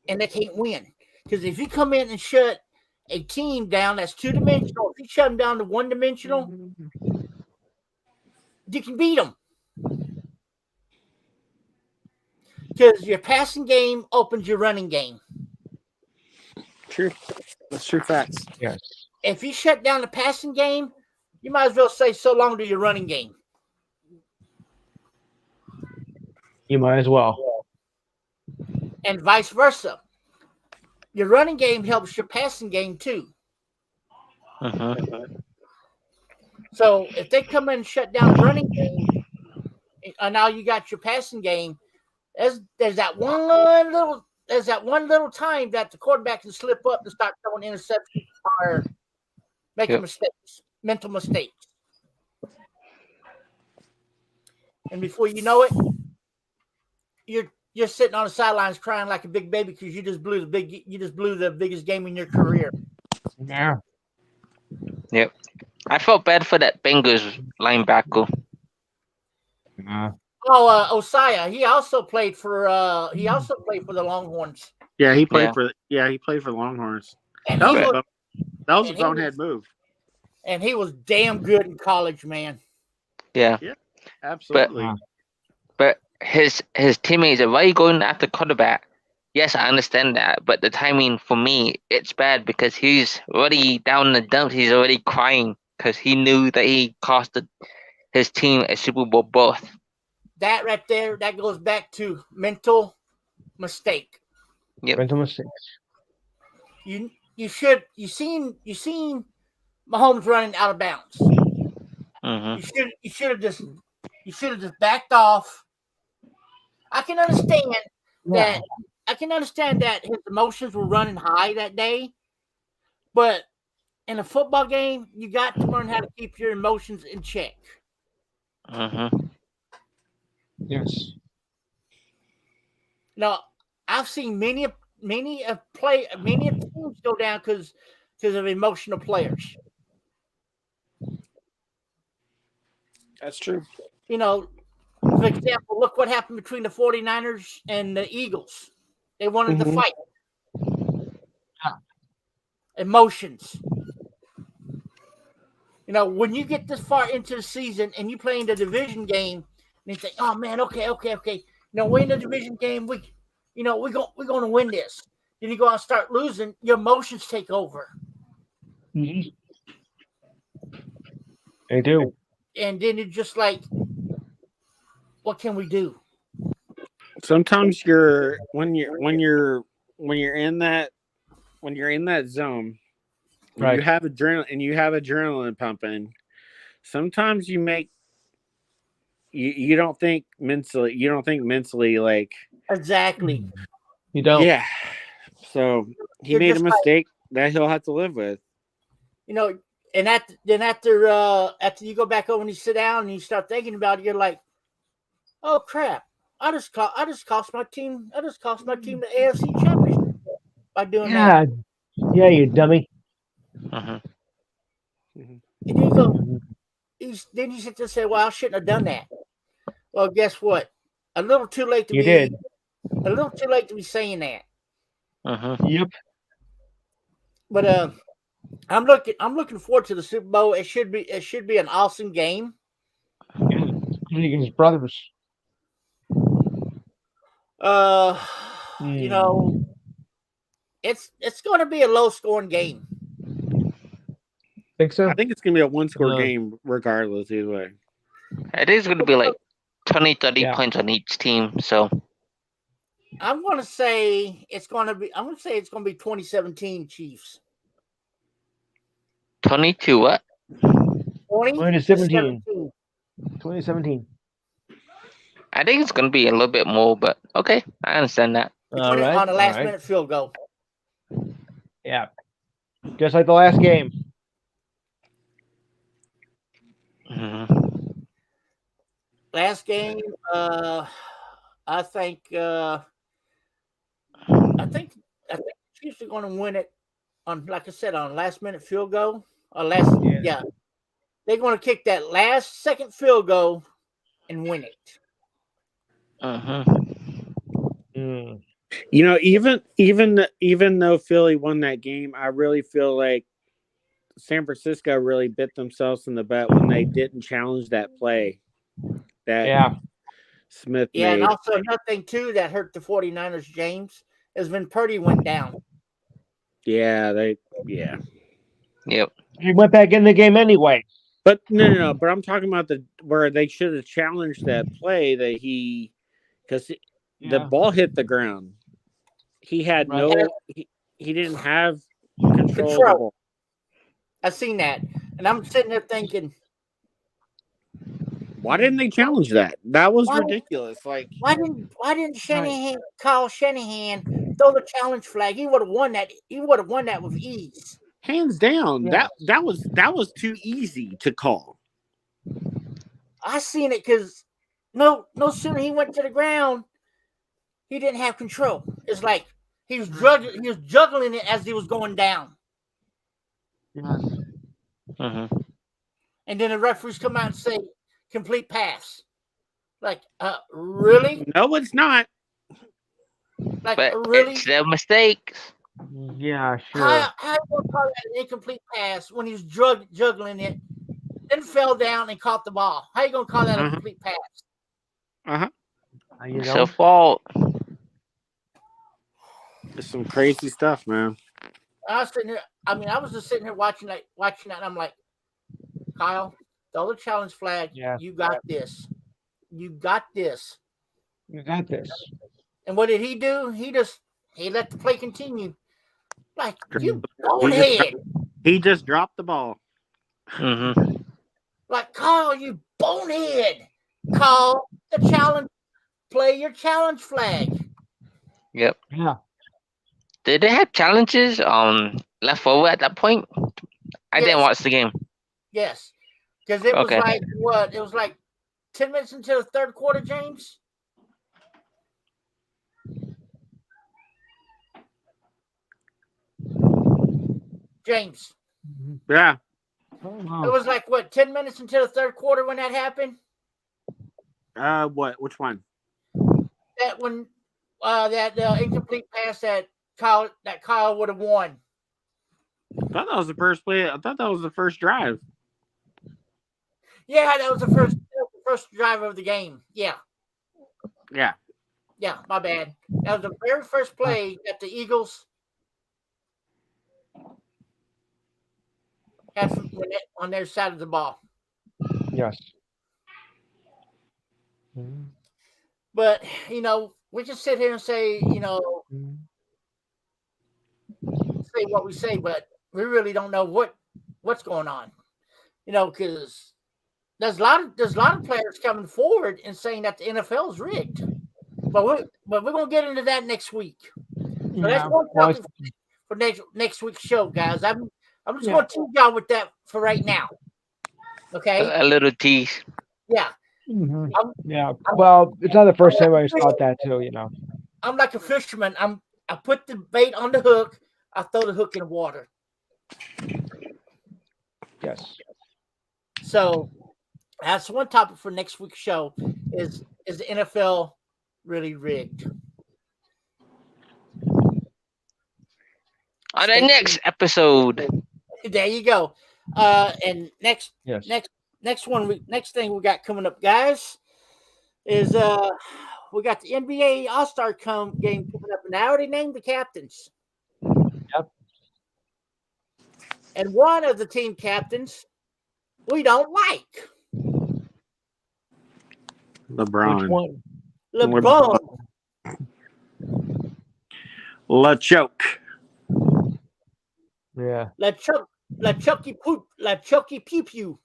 and they can't win. Because if you come in and shut a team down that's two dimensional, if you shut them down to one dimensional, you can beat them. Because your passing game opens your running game. True. That's true facts. Yes. If you shut down the passing game, you might as well say so long to your running game. You might as well. And vice versa. Your running game helps your passing game too. So if they come in and shut down the running game, and now you got your passing game, there's that one little time that the quarterback can slip up and start throwing interceptions or making mistakes, mental mistakes. And before you know it, you're sitting on the sidelines crying like a big baby because you just blew the biggest game in your career. Yeah. Yep. I felt bad for that Bengals linebacker. Osaya. He also played for the Longhorns. Yeah, he played Yeah. for Longhorns. And That he was, was, that was a and he bonehead move. and he was damn good in college, man. Yeah. Absolutely. But his teammates are, why are you going after quarterback? Yes, I understand that, but the timing for me, it's bad because he's already down in the dumps. He's already crying because he knew that he cost his team a Super Bowl berth. That right there, that goes back to mental mistake. Yep. Mental mistakes. You seen Mahomes running out of bounds. You should have just backed off. I can understand that. I can understand that his emotions were running high that day, but in a football game, you got to learn how to keep your emotions in check. Yes. Now, I've seen many teams go down because of emotional players. That's true. You know, for example, look what happened between the 49ers and the Eagles. They wanted to fight. Emotions. You know, when you get this far into the season and you play in the division game, and you think, "Oh man, okay. You know, we're in the division game. We're going to win this." Then you go out and start losing. Your emotions take over. They do. And then you're just like, "What can we do?" Sometimes when you're in that zone, Right. you have adrenaline pumping. Sometimes you don't think mentally like Exactly. You don't. yeah. So he You're made a just like- mistake that he'll have to live with. You know, and after you go back over and you sit down and you start thinking about it, you're like, "Oh crap! I just cost my team the AFC championship by doing that." Yeah, you dummy. And then you go, then you sit there and say, "Well, I shouldn't have done that." Well, guess what? A little too late to You be. did. A little too late to be saying that. Yep. But I'm looking forward to the Super Bowl. It should be an awesome game. Against brothers. You know, it's going to be a low scoring game. Think so? I think it's gonna be a one-score game regardless either way. It is going to be like 20, 30 Yeah. points on each team. So I'm going to say it's going to be 2017 Chiefs. 22 what? 2017. 2017. I think it's going to be a little bit more, but okay, I understand that. All right. On a last all right. minute field goal. Yeah. Just like the last game. Mhm. Last game, I think the Chiefs are going to win it on, like I said, on last minute field goal. Or yeah. They're going to kick that last second field goal and win it. Mm. You know, even though Philly won that game, I really feel like San Francisco really bit themselves in the butt when they didn't challenge that play that Smith Yeah, made. and also another thing, too, that hurt the 49ers, James, is when Purdy went down. Yeah. Yep. He went back in the game anyway. But no. But I'm talking about where they should have challenged that play that because the ball hit the ground. He had he didn't have control of the ball. I seen that, and I'm sitting there thinking, why didn't they challenge that? That was ridiculous. Like, why didn't Shanahan, Kyle Shanahan, throw the challenge flag? He would have won that. He would have won that with ease. Hands down. Yeah. That was too easy to call. I seen it because no sooner he went to the ground, he didn't have control. It's like he was juggling it as he was going down. Mhm. And then the referees come out and say, complete pass. Like, really? No, it's not. Like, But really? it's their mistakes. Yeah, sure. How you gonna call that an incomplete pass when he's juggling it, then fell down and caught the ball? How you gonna call that a complete pass? You It's know? their fault. It's some crazy stuff, man. I was sitting here. I mean, I was just sitting here watching that, and I'm like, Kyle, throw the challenge flag. Yeah. You got this. You got this. You got this. And what did he do? He let the play continue. Like, you bonehead. He just dropped the ball. Mhm. Like, Kyle, you bonehead. Call the challenge. Play your challenge flag. Yep. Yeah. Did they have challenges left over at that point? I didn't watch the game. Yes. Because it was Okay. like, what? It was like 10 minutes into the third quarter, James. James. Yeah. It was like, what, 10 minutes into the third quarter when that happened? What? Which one? That when that incomplete pass that Kyle would have won. I thought that was the first play. I thought that was the first drive. Yeah, that was the first drive of the game. Yeah. Yeah. Yeah, my bad. That was the very first play that the Eagles had on their side of the ball. Yes. But, we just sit here and say, say what we say, but we really don't know what's going on. Because there's a lot of players coming forward and saying that the NFL is rigged. But we're gonna get into that next week. So that's one topic for next week's show, guys. I'm just gonna tease y'all with that for right now. Okay. A little tease. Yeah. Well, it's not the first time I thought that too. I'm like a fisherman. I put the bait on the hook. I throw the hook in the water. Yes. So that's one topic for next week's show. Is the NFL really rigged? On the next episode. There you go. And next thing we got coming up, guys, is we got the NBA All-Star game coming up, and I already named the captains. Yep. And one of the team captains we don't like. LeBron. Which one? LeBron. LeChoke. Yeah. LeChucky poop. LeChucky pew pew.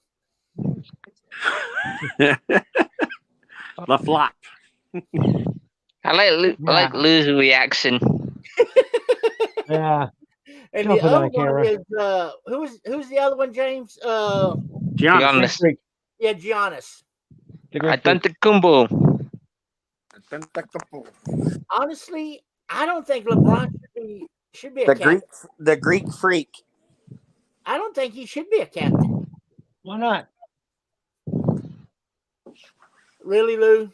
LaFlop. I like Lou's reaction. Yeah. And Don't the put it on other one camera. is who's the other one, James? Giannis. Greek. Yeah, Giannis. The Greek freak. Antetokounmpo. Honestly, I don't think LeBron should be a captain. The Greek freak. I don't think he should be a captain. Why not? Really, Lou?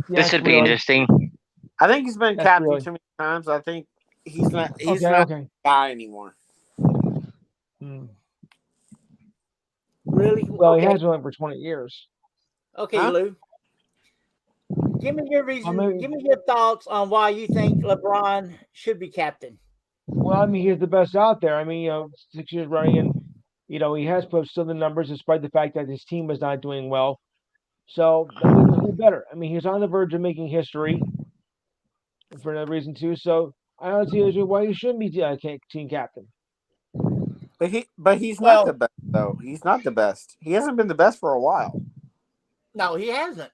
This should be really. interesting. I think he's been That's captain really- too many times. I think he's not Okay. the guy anymore. Hmm. Really? Well, he Okay. has been for 20 years. Okay, Huh? Lou. Give me your reason. maybe- Give me your thoughts on why you think LeBron should be captain. Well, I mean, he's the best out there. I mean, 6 years running, and he has put up still the numbers despite the fact that his team was not doing well. So that makes him better. I mean, he's on the verge of making history for another reason too. So I don't see why he shouldn't be team captain. But he's Well- not the best though. He's not the best. He hasn't been the best for a while. No, he hasn't.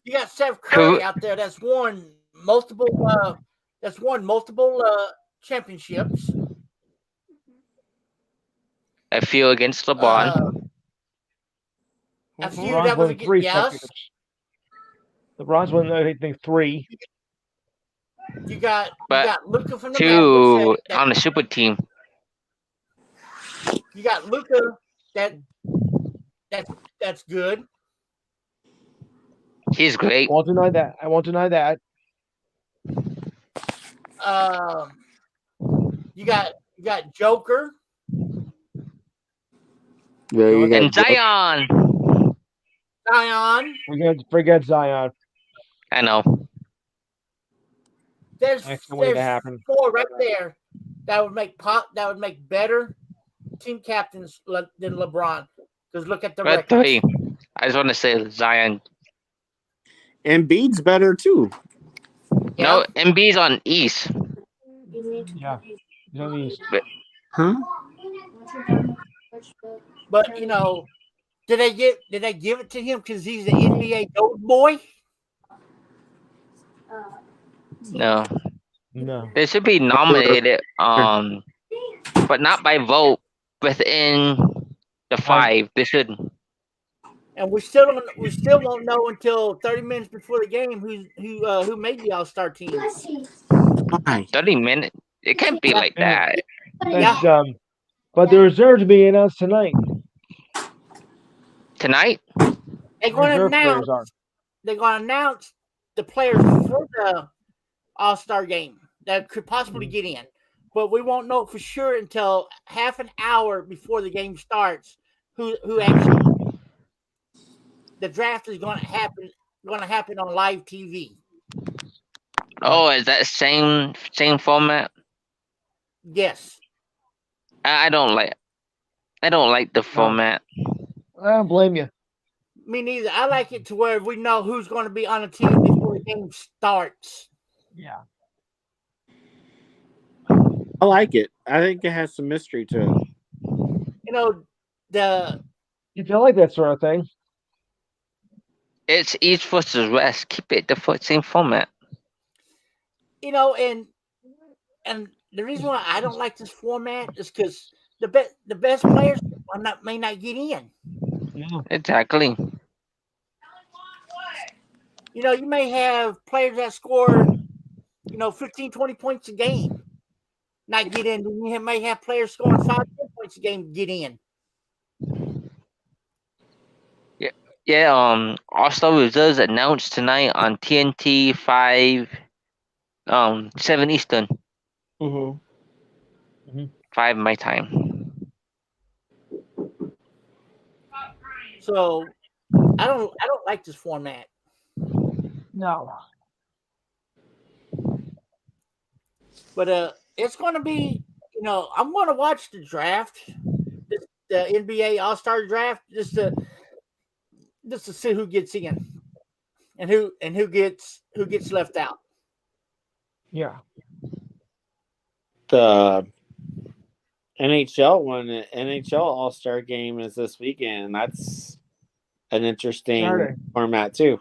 You got Steph Curry out there that's won multiple championships. A few against LeBron. A few LeBron's that was won 3 yes. championships. LeBron's won, I think, 3. You got But Luka from the Two Mavericks on the super team. you got Luka that's good. He's great. I won't deny that. You got Joker. And Zion. Zion. Forget Zion. I know. There's I can't wait to there's happen. 4 right there that would make better team captains than LeBron. Because look at the Got record. 3. I just want to say Zion. Embiid's better too. No, Embiid's on East. Yeah. He's on the East. Huh? But did they give it to him because he's the NBA gold boy? No. No. They should be nominated, but not by vote within the 5. They should. And we still won't know until 30 minutes before the game who made the All-Star team. Why? 30 minutes. It can't be like that. That's dumb. But the reserves will be announced tonight. Tonight? They're going to Reserve players announce. They're going to announce the players for the All-Star game that could possibly get in, but we won't know for sure until half an hour before the game starts. Who actually the draft is going to happen on live TV. Oh, is that same format? Yes. I don't like the format. I don't blame you. Me neither. I like it to where we know who's going to be on the team before the game starts. Yeah. I like it. I think it has some mystery to it. If you like that sort of thing. It's East versus West. Keep it the same format. And the reason why I don't like this format is because the best players may not get in. Yeah. Exactly. You may have players that score, 15, 20 points a game, not get in. You may have players scoring 5, 10 points a game get in. Yeah, All-Star results announced tonight on TNT 7 Eastern. 5 my time. So I don't like this format. No. But it's going to be, I'm going to watch the draft, the NBA All-Star draft, just to see who gets in and who gets left out. Yeah. The NHL All-Star game is this weekend. That's an interesting Saturday. format too.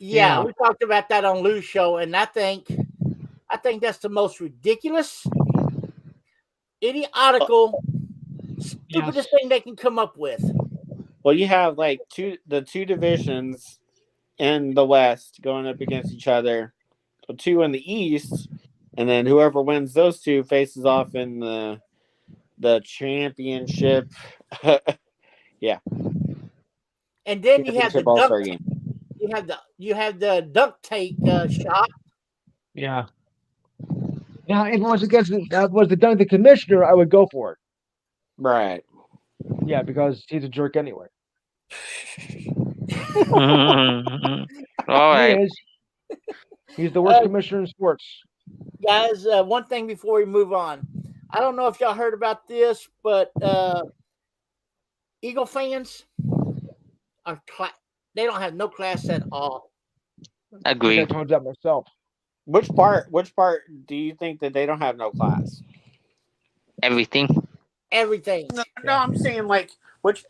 Yeah, we talked about that on Lou's show, and I think that's the most ridiculous, idiotical, stupidest thing they can come up with. Well, you have like the two divisions in the West going up against each other, two in the East, and then whoever wins those two faces off in the championship. Yeah. And then you have the All-Star dunk. game. You have the dunk take shot. Yeah. Now, if it was the dunk the commissioner, I would go for it. Right. Yeah, because he's a jerk anyway. All right. He is. He's the worst commissioner in sports. Guys, one thing before we move on. I don't know if y'all heard about this, but Eagle fans they don't have no class at all. Agree. I told that myself. Which part do you think that they don't have no class? Everything. Everything. No, I'm saying like what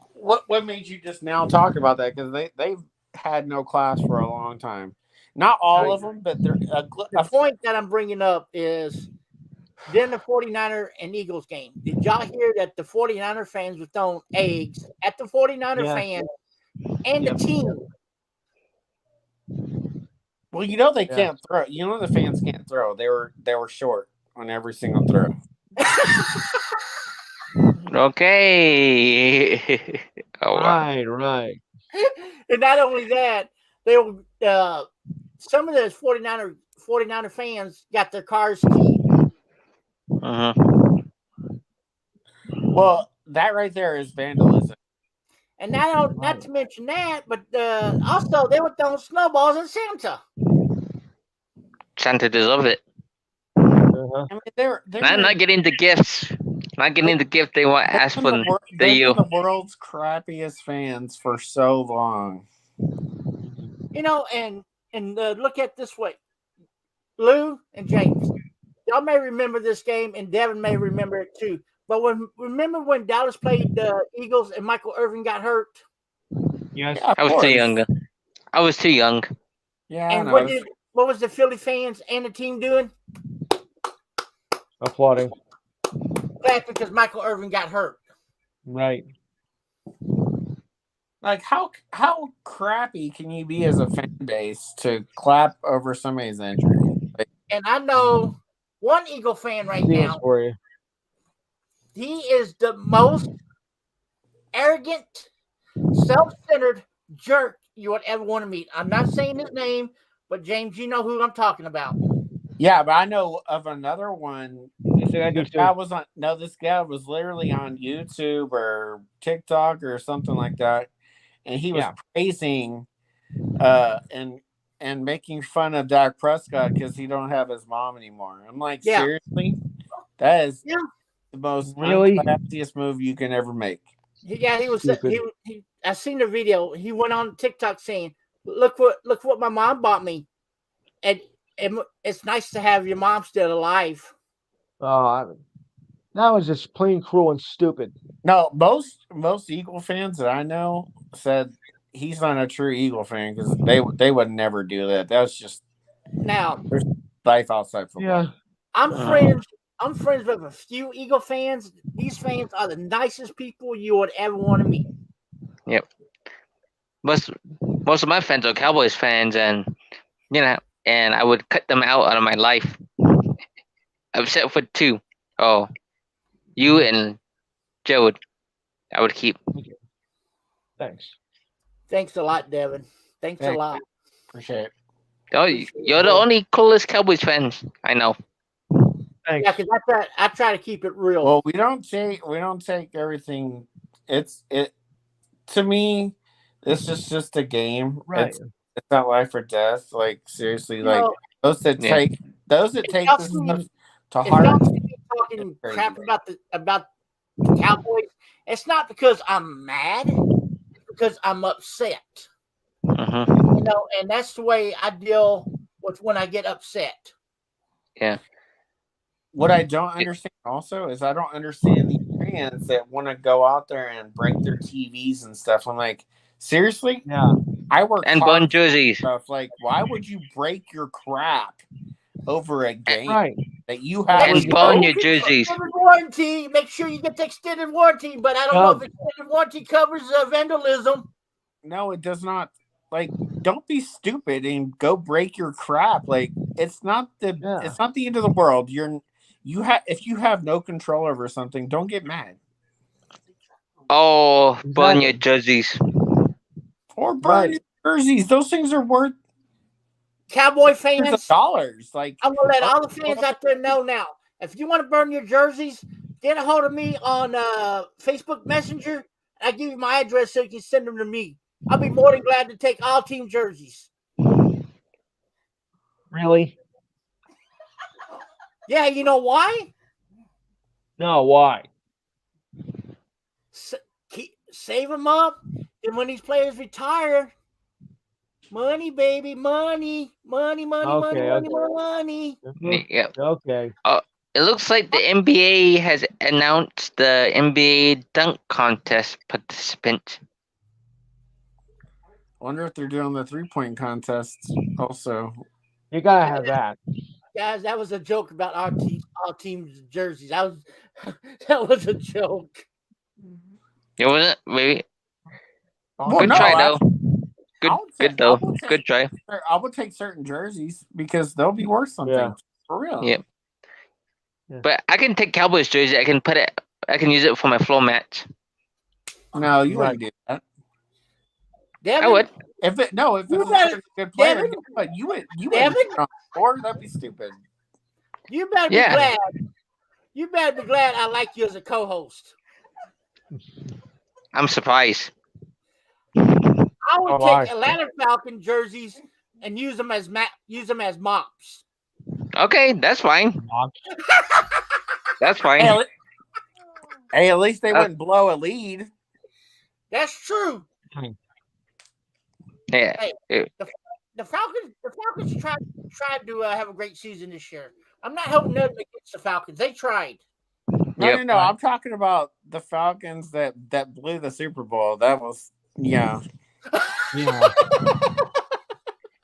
made you just now talk about that? Because they've had no class for a long time. Not all of them, but they're the point that I'm bringing up is during the 49er and Eagles game. Did y'all hear that the 49er fans were throwing eggs at the 49er fans and the team? Well, you know they can't throw. You know the fans can't throw. They were short on every single throw. Okay. Oh, wow. Right. And not only that, they were some of those 49er fans got their cars keyed. Uh-huh. Well, that right there is vandalism. And not to mention that, but also they were throwing snowballs at Santa. Santa deserve it. Uh-huh. I mean, they're Not getting the gifts. Not getting the gift they want. Ask for the world's crappiest fans for so long. You know, and look at it this way, Lou and James, y'all may remember this game, and Devin may remember it too. But remember when Dallas played the Eagles and Michael Irvin got hurt? Yes. Yeah, I was too young. I was too young. Yeah. And what was the Philly fans and the team doing? Applauding. Clapping because Michael Irvin got hurt. Right. Like how crappy can you be as a fan base to clap over somebody's injury? Like, And I know one Eagle fan right now. For you. He is the most arrogant, self-centered jerk you would ever want to meet. I'm not saying his name, but James, you know who I'm talking about. yeah, but I know of another one. Yes, I do This too. guy this guy was literally on YouTube or TikTok or something like that, and he was praising and making fun of Dak Prescott because he don't have his mom anymore. I'm like, seriously? That is the most unclassiest move you can ever make. He was. I seen the video. He went on TikTok saying, "Look what my mom bought me," and it's nice to have your mom still alive. Oh, that was just plain cruel and stupid. No, most Eagle fans that I know said he's not a true Eagle fan because they would never do that. That's just now life outside football. Yeah, I'm friends with a few Eagle fans. These fans are the nicest people you would ever want to meet. Yep. Most of my friends are Cowboys fans, and and I would cut them out of my life. Except for two. Oh, you and Joe. I would keep. Thanks. Thanks a lot, Devin. Thanks a lot. Appreciate it. Oh, you're the only coolest Cowboys fans I know. Thanks. Yeah, because I try to keep it real. Well, we don't take everything. To me, this is just a game. Right. It's not life or death. Like seriously, those that take this stuff to If y'all heart. see me talking crap about the Cowboys, it's not because I'm mad. It's because I'm upset. Uh-huh. And that's the way I deal with when I get upset. Yeah. What I don't understand also is I don't understand these fans that want to go out there and break their TVs and stuff. I'm like, seriously? Yeah. I work and hard burn for jerseys. stuff. Like, why would you break your crap over a game Right. that you have? And burn your jerseys. Extended warranty. Make sure you get the extended warranty. But I don't know if extended warranty covers vandalism. No, it does not. Like, don't be stupid and go break your crap. Like, it's not the end of the world. If you have no control over something, don't get mad. Oh, burn Exactly. your jerseys. Or burn your jerseys. Those things are worth Cowboy hundreds of fans, dollars. Like, I'm gonna let all the fans out there know now. If you want to burn your jerseys, get a hold of me on Facebook Messenger. I give you my address so you can send them to me. I'll be more than glad to take all team jerseys. Really? Yeah, you know why? No, why? Save them up, and when these players retire, money, baby, money. Yeah. Okay. It looks like the NBA has announced the NBA dunk contest participants. wonder if they're doing the 3-point contest also. You gotta have that. Guys, that was a joke about our team's jerseys. That was a joke. It wasn't maybe. Well, Good no, try though. I would say- Good though. I would say- Good try. I would take certain jerseys because they'll be worth something. Yeah. For real. Yeah. But I can take Cowboys jersey. I can use it for my floor mats. No, you Right. wouldn't do that. Devin, I would. If it was You a better- good player, Devin? but you would Devin? put it on the floor. That'd be stupid. You better be Yeah. glad. You better be glad I like you as a co-host. I'm surprised. I would Oh, take my. Atlanta Falcon jerseys and use them as mops. Okay, that's fine. That's fine. Hey, at least they wouldn't blow a lead. That's true. Yeah. The Falcons tried to have a great season this year. I'm not hoping nothing against the Falcons. They tried. Yep. No. I'm talking about the Falcons that blew the Super Bowl. That was Yeah.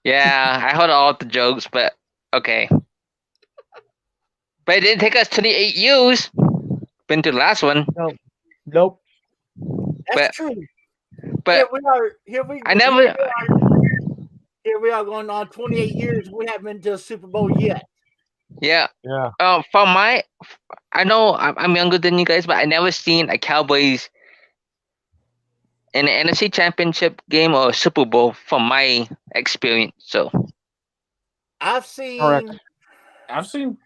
Yeah, I heard all the jokes, but okay. But it didn't take us 28 years. Been to the last one, Nope. That's true. but Here we are going on 28 years. We haven't been to a Super Bowl yet. yeah. Yeah. I know I'm younger than you guys, but I never seen a Cowboys in an NFC Championship game or Super Bowl from my experience. So I've seen Correct. I've seen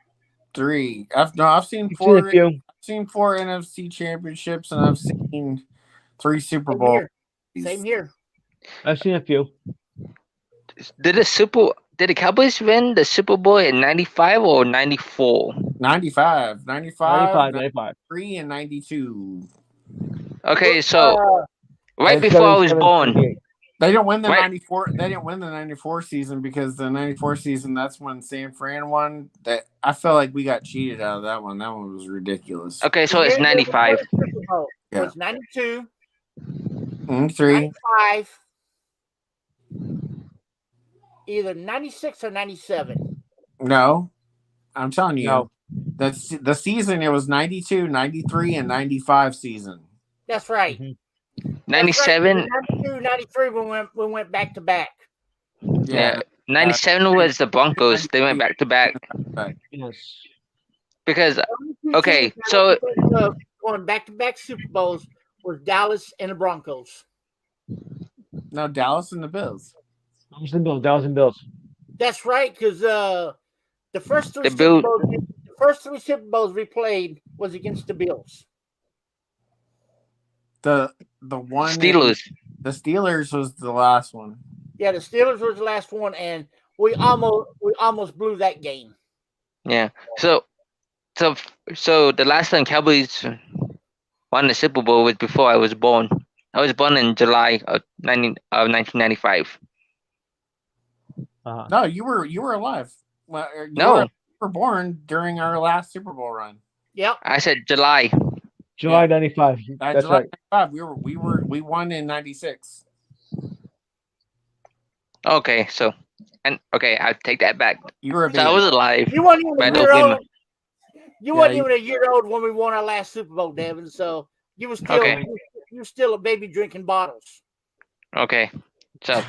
3. I've seen You've 4. seen a few. I've seen 4 NFC championships, and I've seen 3 Super Same Bowls. here. Same here. I've seen a few. did the Cowboys win the Super Bowl in 95 or 94? 95, 95. 93, and 92. Okay, so right And before I was 77, born. 78. They didn't win the Right. 94. They didn't win the 94 season because the 94 season, that's when San Fran won. That I felt like we got cheated out of that one. That one was ridiculous. Okay, so it's 95. It Yeah. was 92, 93. 95, either 96 or 97. No, I'm telling you. No. That's the season. It was 92, 93, and 95 season. That's right. Mhm. 97. 92, 93, we went back to back. Yeah. 97 was the Broncos. They went back to back Yes. because Two Okay, teams so- that were going back to back Super Bowls was Dallas and the Broncos. No, Dallas and the Bills. Dallas and Bills. That's right, because the first three The Bill- Super Bowls we played was against the Bills. The one Steelers. The Steelers was the last one. Yeah, the Steelers was the last one, and we almost blew that game. Yeah. So the last time Cowboys won the Super Bowl was before I was born. I was born in July of 1995. No, you were alive. Well, you No. were born during our last Super Bowl run. Yep. I said July. July 95. That's July right. 95, we won in 96. Okay, so I take that back. You were a So I baby. was alive. You weren't even but I a don't year blame old. You Yeah, weren't you- even a year old when we won our last Super Bowl, Devin. So you were still Okay. you were still a baby drinking bottles. Okay, so all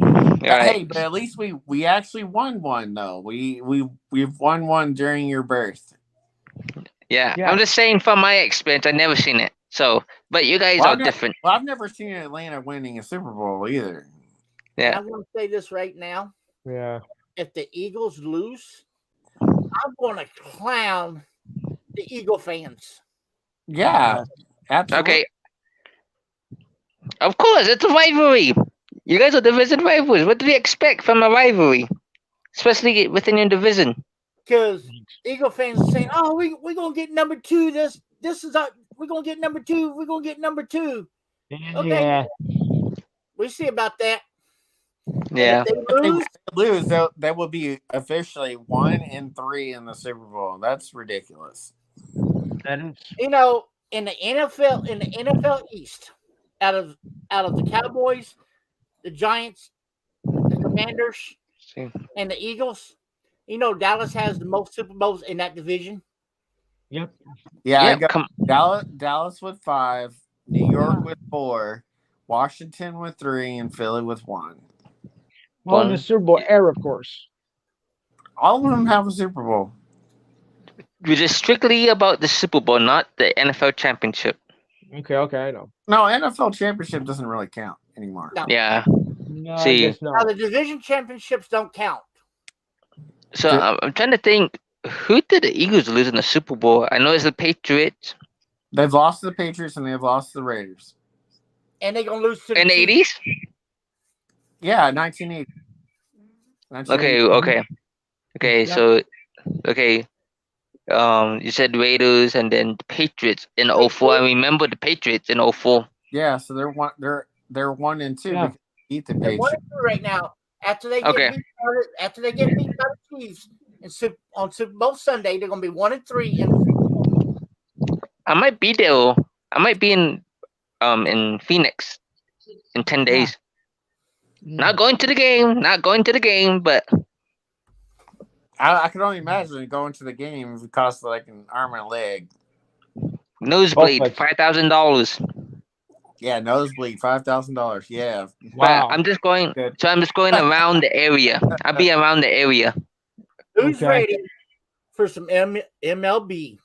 Hey, right. but at least we actually won one though. We've won one during your birth. Yeah, Yeah. I'm just saying from my experience, I've never seen it. So, but you guys are different. Well, I've never seen Atlanta winning a Super Bowl either. And Yeah. I want to say this right now: Yeah. if the Eagles lose, I'm going to clown the Eagle fans. Yeah, absolutely. Okay. Of course, it's a rivalry. You guys are division rivals. What do you expect from a rivalry, especially within your division? Because Eagle fans are saying, "Oh, we're gonna get number 2. This is our we're gonna get number 2. We're gonna get number 2." Okay, Yeah. we see about that. Yeah. And if they lose, Lose, that would be officially 1-3 in the Super Bowl. That's ridiculous. That is. you know, in the NFL East, out of the Cowboys, the Giants, the Commanders, See. and the Eagles, Dallas has the most Super Bowls in that division. Yep. Yeah, Yeah, I got Dallas with 5, New York with 4, Washington with 3, and Philly with 1. Well, in the One. Super Bowl era, of course. All of them have a Super Bowl. We're just strictly about the Super Bowl, not the NFL championship. Okay, I know. No, NFL championship doesn't really count anymore. No. Yeah. No, See. I guess Now not. the division championships don't count. So Yeah. I'm trying to think, who did the Eagles lose in the Super Bowl? I know it's the Patriots They've lost to the Patriots and they've lost to the Raiders. And they're gonna lose to the in the Chiefs. 80s. Yeah, 1980. 1980. Okay. Yep. So, okay. You said Raiders and then the Patriots in 04. I remember the Patriots in 04. Yeah, so they're 1-2 Yeah. because they beat the They're 1-2 Patriots. right now. After they get Okay. beat by the Chiefs on Super Bowl Sunday, they're gonna be 1-3 and I might be there. I might be in Phoenix in 10 days. Not going to the game, but I can only imagine going to the game if it costs like an arm and a leg. nosebleed, Both $5,000. Yeah, nosebleed, $5,000. Yeah. Wow. But I'm just going. Good. So I'm just going around the area. I'll be around the area. who's Okay. ready for some MLB?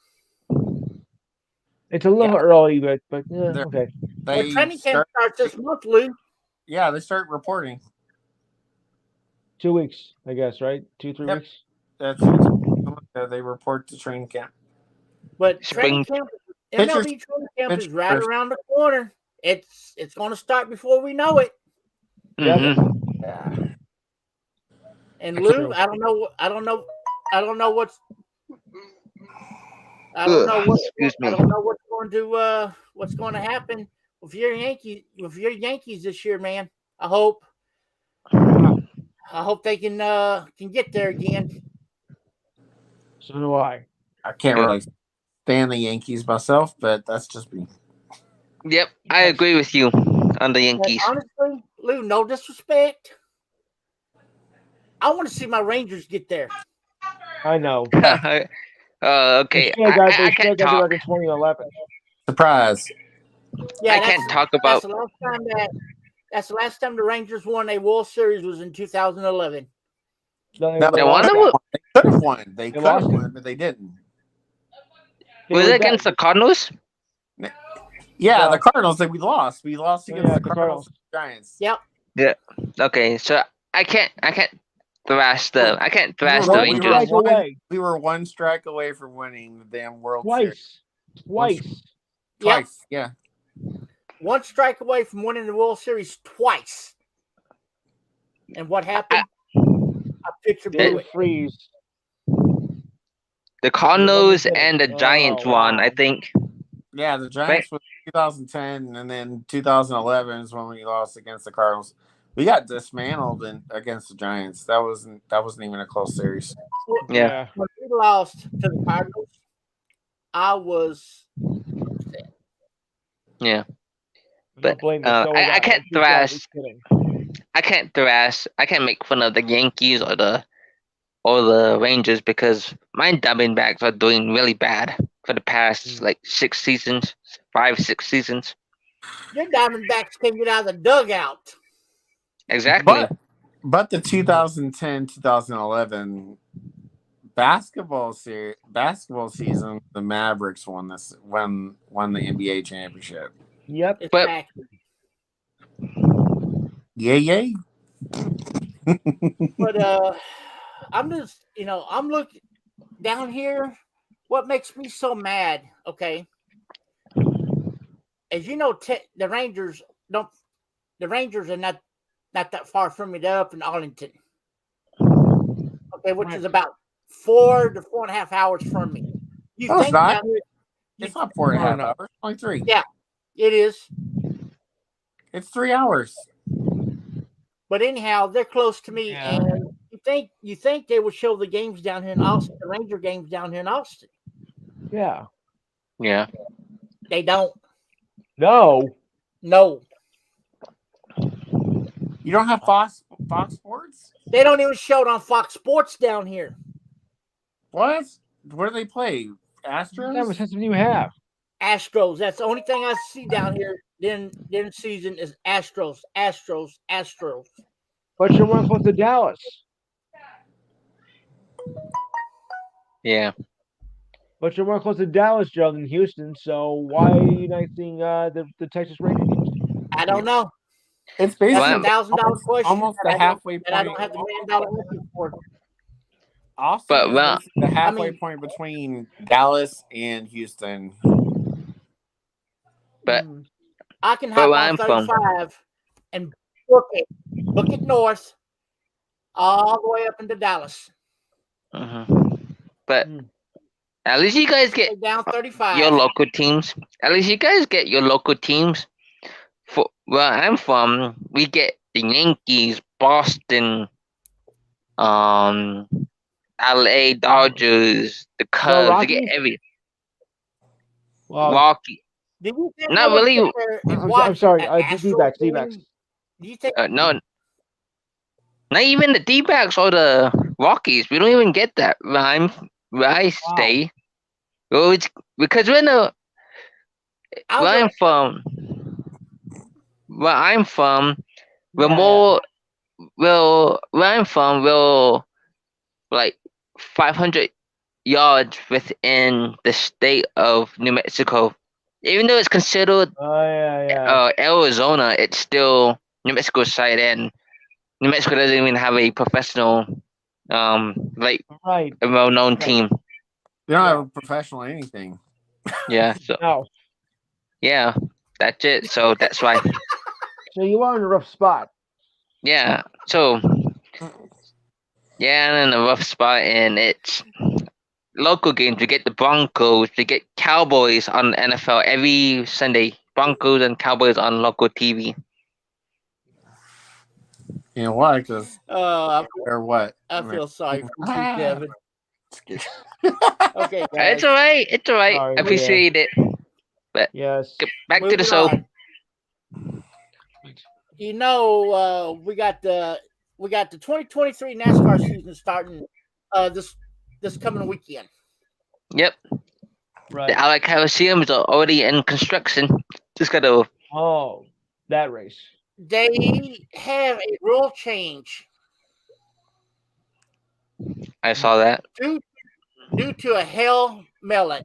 It's a little early, but yeah, They're- okay. Well, They training camp starts this month, Lou. they start reporting. 2 weeks, I guess, right? 2-3 Yep. weeks. That's they report to training camp. But Spring- MLB training camp is right pitchers- around the corner. It's going to start before we know it. Yep. Mhm. And That's Lou, true. I don't know what's Excuse me. I don't know what's going to happen with your Yankees this year, man. I hope they can get there again. So do I. I can't Yeah. really stand the Yankees myself, but that's just me. Yep, I agree with you on the But Yankees. honestly, Lou, no disrespect, I want to see my Rangers get there. I know. Okay, They still got, I they still can't got the talk. record 2011. Surprise. Yeah, I can't talk about. That's the last time the Rangers won a World Series was in 2011. No, No, They won lost the that. World- They could have won. They could have lost it. won, but they didn't. They Was were it against the Cardinals? Yeah, No. the Cardinals. We lost. We lost against Yeah, the the Cardinals and Giants. Yep. Okay, so I can't thrash the One Rangers. strike away. We were one strike away from winning the damn World Series. Twice. Twice. Yeah. One strike away from winning the World Series twice. And what happened? A pitcher They blew would it. freeze. The Cardinals They won the and the thing. Giants Oh, won, wow. I think. Yeah, the Giants was 2010, and then 2011 is when we lost against the Cardinals. We got dismantled against the Giants. That wasn't even a close series. Yeah. When we lost to the Cardinals, I was upset. Yeah. Don't But, blame the show I of that. can't Just thrash. just kidding. I can't make fun of the Yankees or the Rangers because my Diamondbacks are doing really bad for the past like 6 seasons, 5-6 seasons. Your Diamondbacks can get out of the dugout. Exactly. But the 2010-2011 basketball season, the Mavericks won the NBA championship. Yep. Exactly. Yay. But I'm just, I'm looking down here. What makes me so mad, okay? As you know, the Rangers are not that far from me. They're up in Arlington, okay, which is about 4 to 4.5 hours from me. You No, think it's not. down here, It's not 4.5 hours. Only 3. Yeah, it is. It's 3 hours. But anyhow, they're close to me, Yeah. and you think they would show the games down here in Austin, the Ranger games down here in Austin. Yeah. Yeah. They don't. No. No. You don't have Fox Sports? They don't even show it on Fox Sports down here. What? Where do they play? That Astros? was something you have. Astros. That's the only thing I see down here during season is Astros. But you're one close to Dallas. Yeah. But you're more close to Dallas, Joe, than Houston. So why are you not seeing the Texas Rangers? I don't know. It's That's basically a $1,000 question. almost the halfway that I point. don't have the $1 million answer for. Austin But, is well, basically the halfway I mean- point between Dallas and Houston. But I can But hop where on I'm from- 35 and book it north, all the way up into Dallas. but Mm. at least you guys get Stay down 35. your local teams. At least you guys get your local teams. For where I'm from, we get the Yankees, Boston, LA Dodgers, the Cubs. We get Rockies? every Well, Rocky. Did you think Not I would really. sit there and I'm watch sorry. an D-backs. Astros game? Do you think No, not even the D-backs or the Rockies. We don't even get that where I stay. Well, it's because we're no. I Where I'm would- from, we're Yeah. more. Where I'm from, we're like 500 yards within the state of New Mexico. Even though it's considered Oh yeah. Arizona, it's still New Mexico side, and New Mexico doesn't even have a professional, like Right. a well-known team. They don't have a professional anything. Yeah, so No. yeah, that's it. So that's why. So you are in a rough spot. Yeah, so yeah, I'm in a rough spot, and it's local games. We get the Broncos, we get Cowboys on the NFL every Sunday. Broncos and Cowboys on local TV. You know why? Because or what? I feel sorry for you, Ah. Kevin. Okay, guys. It's all right. It's all right. Sorry, I appreciate it. Yes. Get back to the Moving show. on. You know, we got the 2023 NASCAR season starting this coming weekend. Yep. Right. The Alec Coliseum is already in construction. Just gotta. Oh, that race. They have a rule change I saw that. due to a hell melon.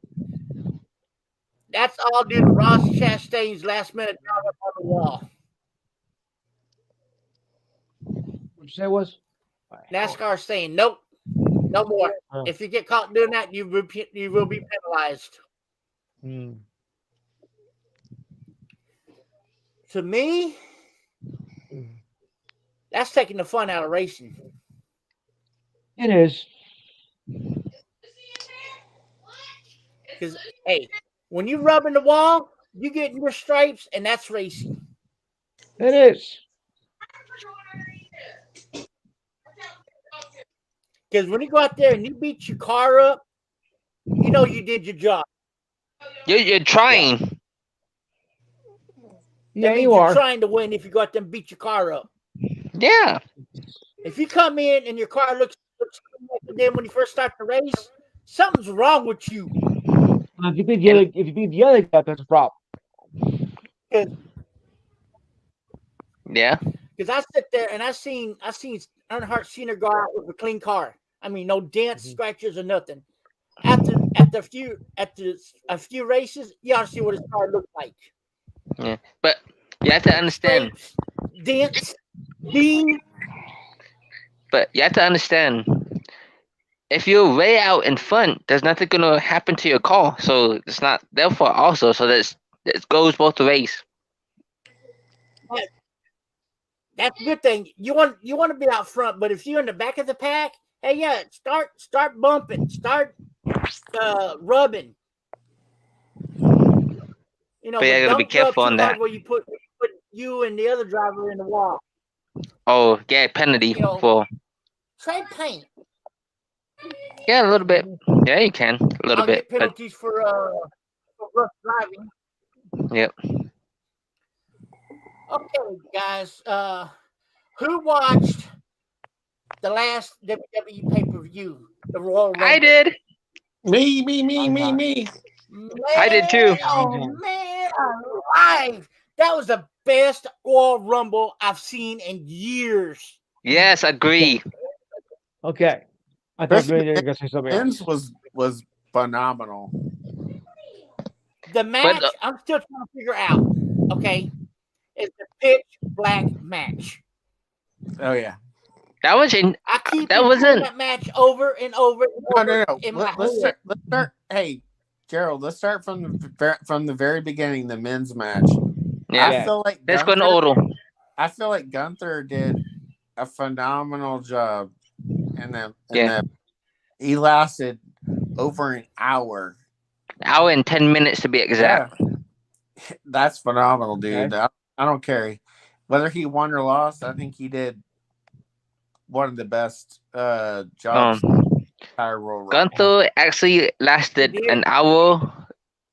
That's all due to Ross Chastain's last minute job up on the wall. What'd you say it was? NASCAR saying nope, no more. Oh. If you get caught doing that, you will be penalized. Hmm. To me, that's taking the fun out of racing. It is. Because hey, when you rub in the wall, you get your stripes, and that's racing. It is. Because when you go out there and you beat your car up, you know you did your job. You're trying. Yeah, That means you you're are. trying to win if you go out there and beat your car up. Yeah. If you come in and your car looks like it did when you first start the race, something's wrong with you. If you beat the other guy, that's a problem. Yeah. Because I sit there and I seen Earnhardt Sr. go out with a clean car. I mean, no dents, scratches, or nothing. After a few races, you ought to see what his car looked like. Yeah. But you have to understand. Scrapes, dents, beam. But you have to understand. If you're way out in front, there's nothing gonna happen to your car. So it's not their fault also. So it goes both ways. That's a good thing. You want to be out front, but if you're in the back of the pack, hey, yeah, start bumping, start rubbing. You know, But you gotta be careful on that. Where you put you and the other driver in the wall. Oh, yeah, penalty for. Trade paint. Yeah, a little bit. Yeah, you can a little bit. Get penalties for rough driving. Yep. Okay, guys. Who watched the last WWE pay-per-view? The Royal Rumble? I did. Me. Man, I did too. Oh man, alive! That was the best Royal Rumble I've seen in years. Yes, agree. Okay. I thought you were going to say something else. Vince was phenomenal. The match, I'm still trying to figure out. Okay, is the pitch black match. Oh yeah. That was in. I keep That wasn't that match over and over and over. No. Let's start. Hey, Gerald. Let's start from the very beginning. The men's match. Yeah. I feel like Let's go in order. I feel like Gunther did a phenomenal job, and he lasted over an hour. Hour and 10 minutes to be exact. Yeah. That's phenomenal, dude. Okay. I don't care whether he won or lost. I think he did one of the best jobs. Gunther actually lasted an hour,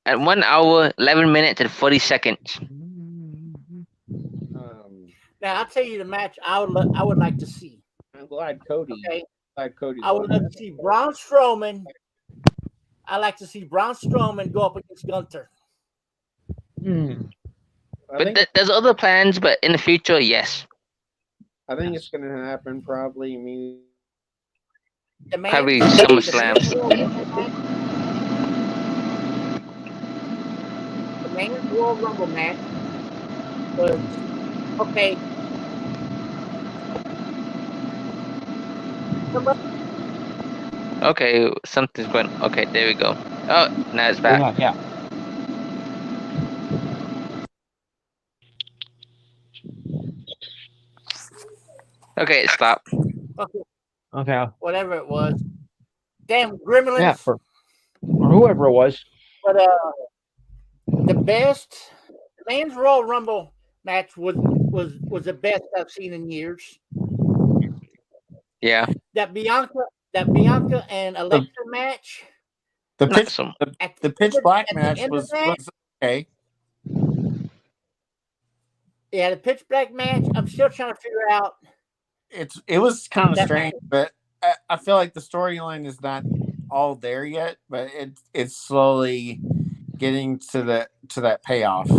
at 1 hour, 11 minutes, and 40 seconds. Now I'll tell you the match I would like to see. I'm glad Cody. Okay. Cody. I would like to see Braun Strowman. I like to see Braun Strowman go up against Gunther. But there's other plans, but in the future, yes. I think it's going to happen probably. Probably SummerSlam. The main Royal Rumble match was okay. Okay, something's going. Okay, there we go. Oh, now it's back. Yeah. Okay, stop. Okay. Whatever it was. Damn gremlins. Yeah, or whoever it was. But the men's Royal Rumble match was the best I've seen in years. Yeah. That Bianca and Alexa match. The pitch black match was okay. Yeah, the pitch black match. I'm still trying to figure out. It was kind of strange, but I feel like the storyline is not all there yet, but it's slowly getting to that payoff.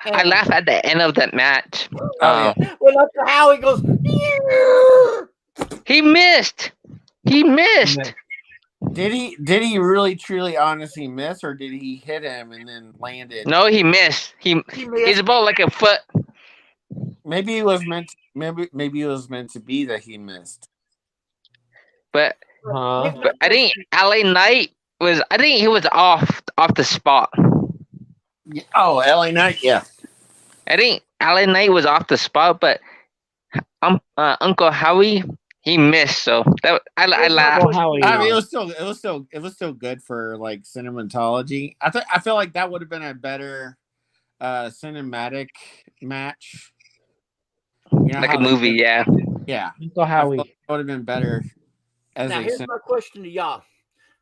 I laughed at the end of that match. Well, that's how he goes. He missed. Did he really truly honestly miss, or did he hit him and then landed? No, he missed. He's about like a foot. Maybe it was meant. Maybe it was meant to be that he missed. But I think LA Knight was. I think he was off the spot. Oh, LA Knight, yeah. I think LA Knight was off the spot, but Uncle Howie, he missed. So that I laughed. I mean, it was still good for like cinematology. I feel like that would have been a better cinematic match. You know, like a movie, yeah. Yeah. Uncle Howie would have been better. Now here's my question to y'all: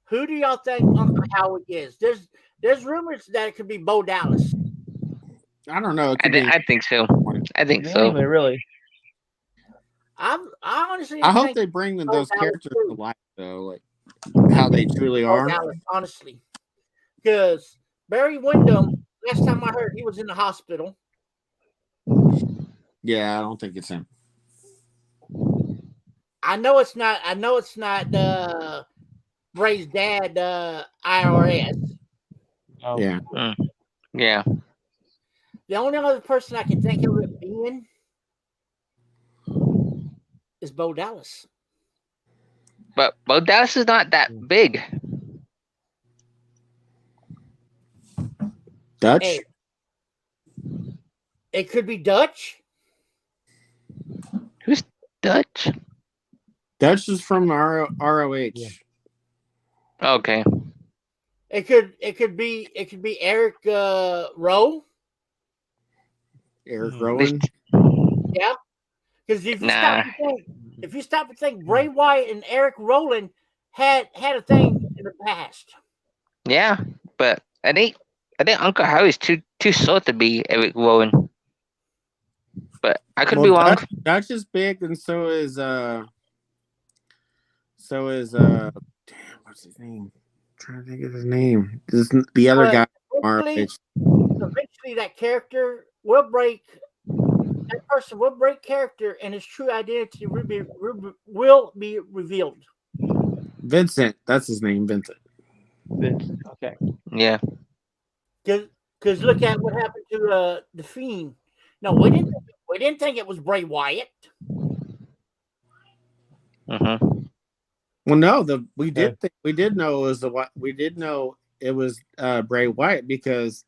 who do y'all think Uncle Howie is? There's rumors that it could be Bo Dallas. I don't know. I think so. I think so. Really? I honestly I hope think they bring them Bo those Dallas characters too. to life, though, like how they truly Bo are. Dallas, honestly, because Barry Windham, last time I heard, he was in the hospital. Yeah, I don't think it's him. I know it's not. Bray's dad, IRS. Oh, Yeah, Yeah. The only other person I can think of it being is Bo Dallas. But Dallas is not that big. Dutch. Hey, it could be Dutch. Who's Dutch? Dutch is from ROH. Yeah. Okay. It could be Eric Rowe. Eric Mhm. Rowan. Yeah, because if you Nah. stop to think, Bray Wyatt and Eric Rowland had a thing in the past. Yeah, but I think Uncle Howie's too slow to be Eric Rowan. But I could be wrong. Dutch is big, and so is damn, what's his name? I'm trying to think of his name. The other guy from ROH. Eventually, that character will break. That person will break character, and his true identity will be revealed. Vincent, that's his name, Vincent. Vince. Okay. Yeah. Because look at what happened to the Fiend. No, we didn't think it was Bray Wyatt. Mm-hmm. Well, no, we did know it was Bray Wyatt because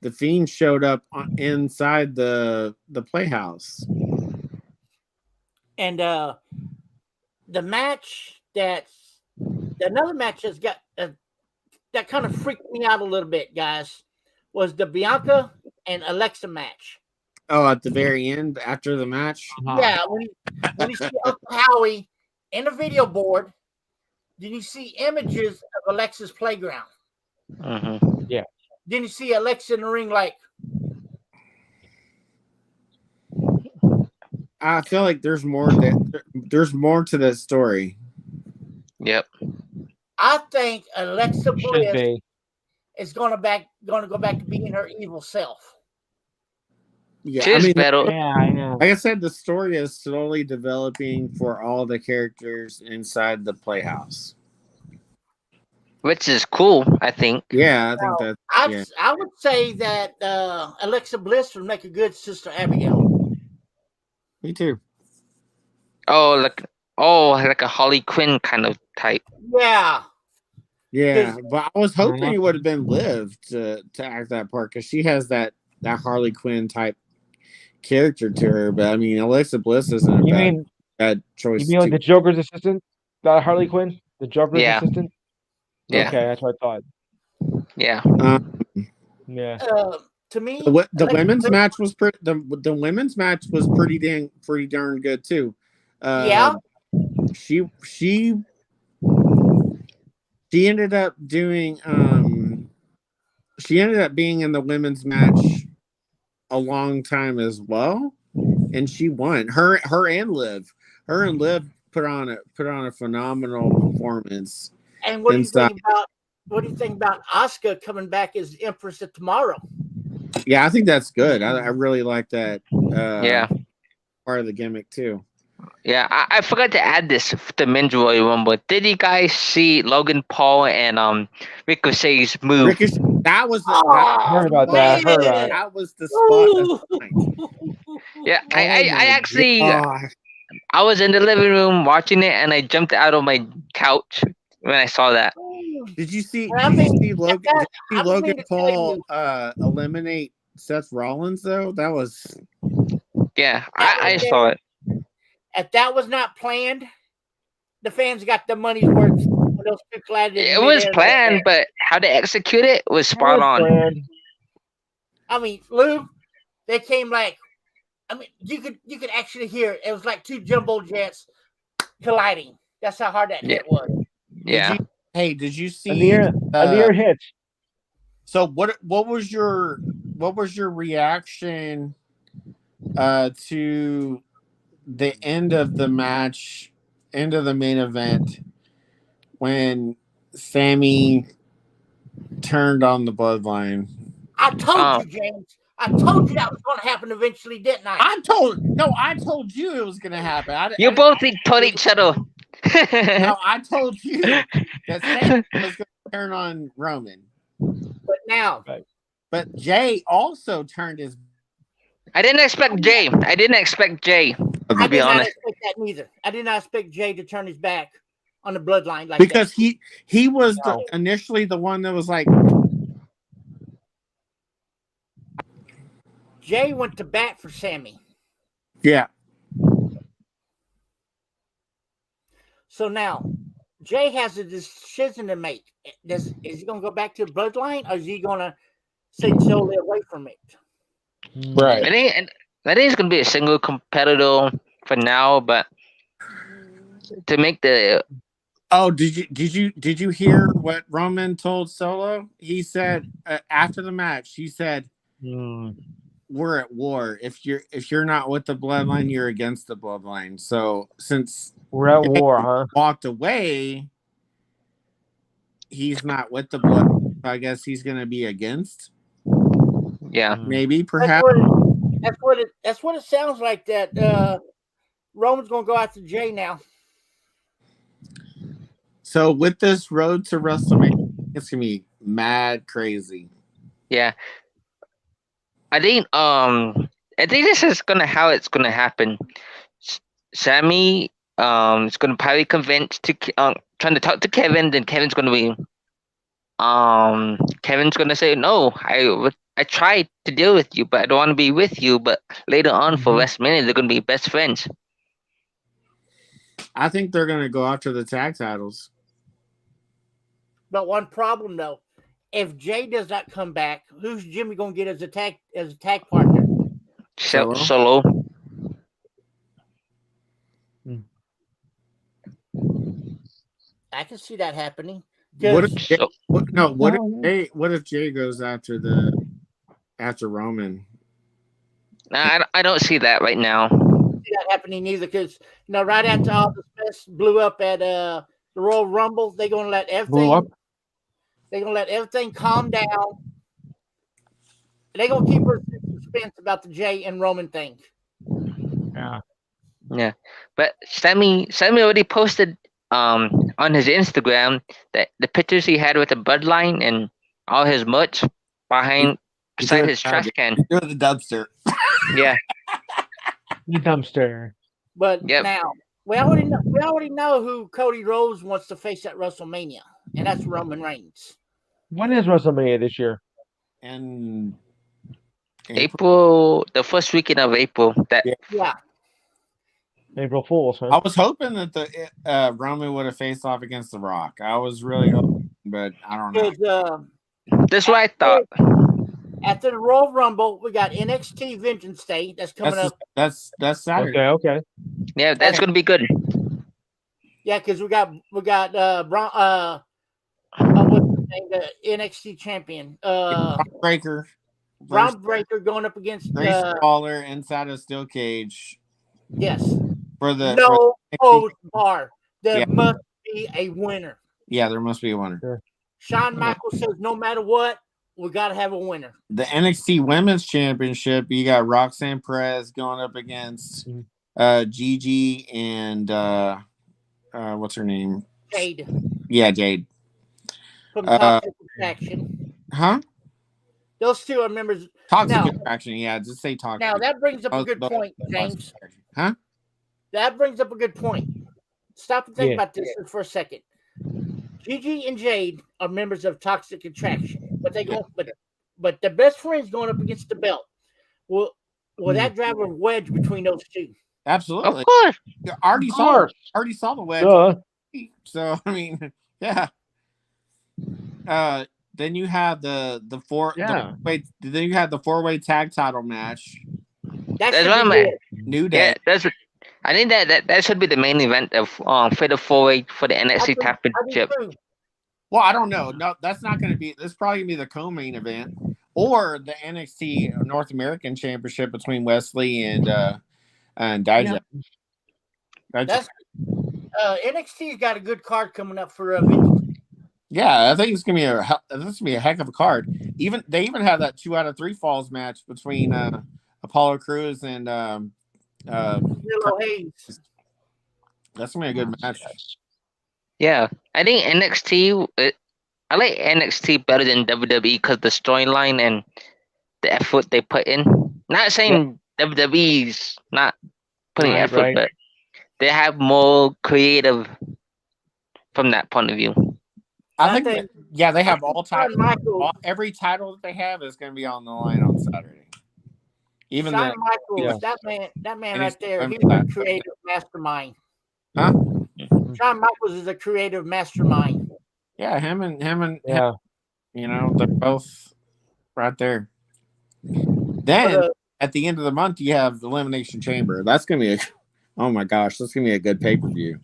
the Fiend showed up inside the Playhouse. And the match another match that's got that kind of freaked me out a little bit, guys, was the Bianca and Alexa match. Oh, at the very end after the match. Yeah, when you see Uncle Howie in the video board, then you see images of Alexa's playground. Mm-hmm. Then you see Alexa in the ring, like, I feel like there's more to that story. Yep. I think Alexa Should Bliss be. is going to go back to being her evil self. Yeah, Cheers, I mean, Battle. Yeah, I know. like I said, the story is slowly developing for all the characters inside the Playhouse. Which is cool, I think. Yeah, I think that. Yeah. I would say that Alexa Bliss would make a good Sister Abigail. Me too. Oh, like a Harley Quinn kind of type. Yeah. Yeah, but I was hoping Uh-huh. it would have been Liv to act that part because she has that Harley Quinn type character to her. But I mean, Alexa Bliss isn't a bad choice. You mean like the Joker's assistant? Not Harley Quinn? The Joker's Yeah. assistant? Yeah. Okay, that's what I thought. Yeah. Yeah. To me, the Alexa women's Bliss- match was the women's match was pretty darn good too. Yeah. She ended up doing she ended up being in the women's match a long time as well, and she won. Her and Liv put on a phenomenal performance. And what do you inside. think about Asuka coming back as Empress of Tomorrow? Yeah, I think that's good. I really like that. Yeah. Part of the gimmick too. Yeah, I forgot to add this to the Men's Royal Rumble. Did you guys see Logan Paul and Ricochet's move? Ricochet, that was the Heard about that. Heard about it. that was the spot. That's fine. Yeah, Oh I my actually God. I was in the living room watching it and I jumped out of my couch when I saw that. Did you see I mean, Logan? that- Did you see I Logan mean to tell Paul you- eliminate Seth Rollins though? That was Yeah, I saw it. If that was not planned, the fans got the money's worth. When those two collided in It was midair. planned, but how to execute it was spot on. Planned. I mean, Lou, they came like, I mean, you could actually hear it. It was like two jumbo jets colliding. That's how hard that hit was. Yeah. Did you see A near hit. So what was your reaction to the end of the match, end of the main event, when Sammy turned on the bloodline. I told you, James. I told you that was going to happen eventually, didn't I? I told you it was going to happen. You both told each other. No, I told you that Sammy was going to turn on Roman. But now, but Jay also turned his. I didn't expect Jay. I To did be not honest. expect that neither. I did not expect Jay to turn his back on the bloodline like Because that. he was initially the one that was like. Jay went to bat for Sammy. Yeah. So now, Jay has a decision to make. Is he going to go back to the bloodline, or is he going to stay solely away from it? Right. I think it's gonna be a single competitor for now, but to make the Oh, did you hear what Roman told Solo? He said after the match, he said, "We're at war. If you're not with the bloodline, you're against the bloodline." So since We're at war, huh? walked away, he's not with the bloodline. So I guess he's gonna be against. yeah. Maybe, perhaps. That's what it sounds like. That Roman's going to go after Jay now. So with this road to WrestleMania, it's gonna be mad crazy. Yeah. I think this is how it's gonna happen. Sammy is gonna probably convince to trying to talk to Kevin, then Kevin's gonna be Kevin's gonna say, "No, I tried to deal with you, but I don't want to be with you." But later on for WrestleMania, they're gonna be best friends. I think they're gonna go after the tag titles. But one problem, though, if Jay does not come back, who's Jimmy going to get as a tag partner? Solo. I can see that happening. What if Jay goes after Roman? I don't see that right now. See that happening either, because right after all this mess blew up at the Royal Rumble, they're going to let everything. They're going to let everything calm down. They're going to keep her in suspense about the Jay and Roman thing. Yeah. But Sammy already posted on his Instagram that the pictures he had with the bloodline and all his merch beside his trash can. You're the dumpster. Yeah. The dumpster. But now we already know who Cody Rhodes wants to face at WrestleMania, and that's Roman Reigns. When is WrestleMania this year? And April, the first weekend of April. Yeah. April Fools, huh? I was hoping that the Roman would have faced off against The Rock. I was really hoping, but I don't know. That's what I thought. After the Royal Rumble, we got NXT Vengeance Day that's coming up. That's Saturday. Okay. Yeah, that's gonna be good. Yeah, because we got what's his name, the NXT champion, Breaker. Braun Breaker going up against Grayson Waller inside a steel cage. Yes. For the no holds bar. There must be a winner. Yeah, there must be a winner. Sure. Shawn Michaels says no matter what, we got to have a winner. The NXT Women's Championship, you got Roxanne Perez going up against Gigi and what's her name? Jade. Yeah, Jade. From Toxic Attraction. Huh? Those two are members. Toxic Attraction, yeah. Just say Toxic. Now, that brings up a good point, James. Huh? That brings up a good point. Stop and think about this for a second. Gigi and Jade are members of Toxic Attraction, but but the best friends going up against the belt. Will that drive a wedge between those two? Absolutely. Of course. I already saw the wedge. So I mean, yeah. Then you have the four-way tag title match. That's what I'm New Day. Yeah, I think that should be the main event of for the four-way for the NXT Championship. Well, I don't know. No, that's not going to be. That's probably going to be the co-main event or the NXT North American Championship between Wesley and and digest. That's NXT's got a good card coming up for Vince. Yeah, I think it's gonna be a heck of a card. They even have that 2 out of 3 falls match between Apollo Crews and Milo Hayes. That's gonna be a good match. Yeah, I think NXT. I like NXT better than WWE because the storyline and the effort they put in. Not saying WWE's not putting effort, but they have more creative from that point of view. I think they have all titles. Every title that they have is going to be on the line on Saturday. Even Shawn Michaels, that man right there, he's a creative mastermind. Huh? Shawn Michaels is a creative mastermind. Yeah, him, you know, they're both right there. Then at the end of the month, you have the Elimination Chamber. That's going to be oh my gosh, that's going to be a good pay-per-view.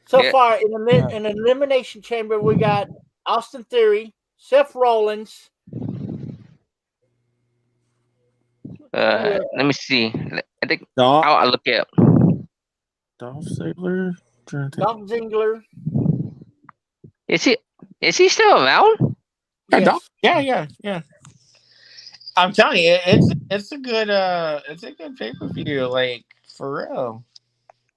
So far in the Elimination Chamber, we got Austin Theory, Seth Rollins. Let me see. I think I'll look it up. Dolph Ziggler. Dolph Ziggler. Is he still around? Yes. Yeah. I'm telling you, it's a good pay-per-view, like for real.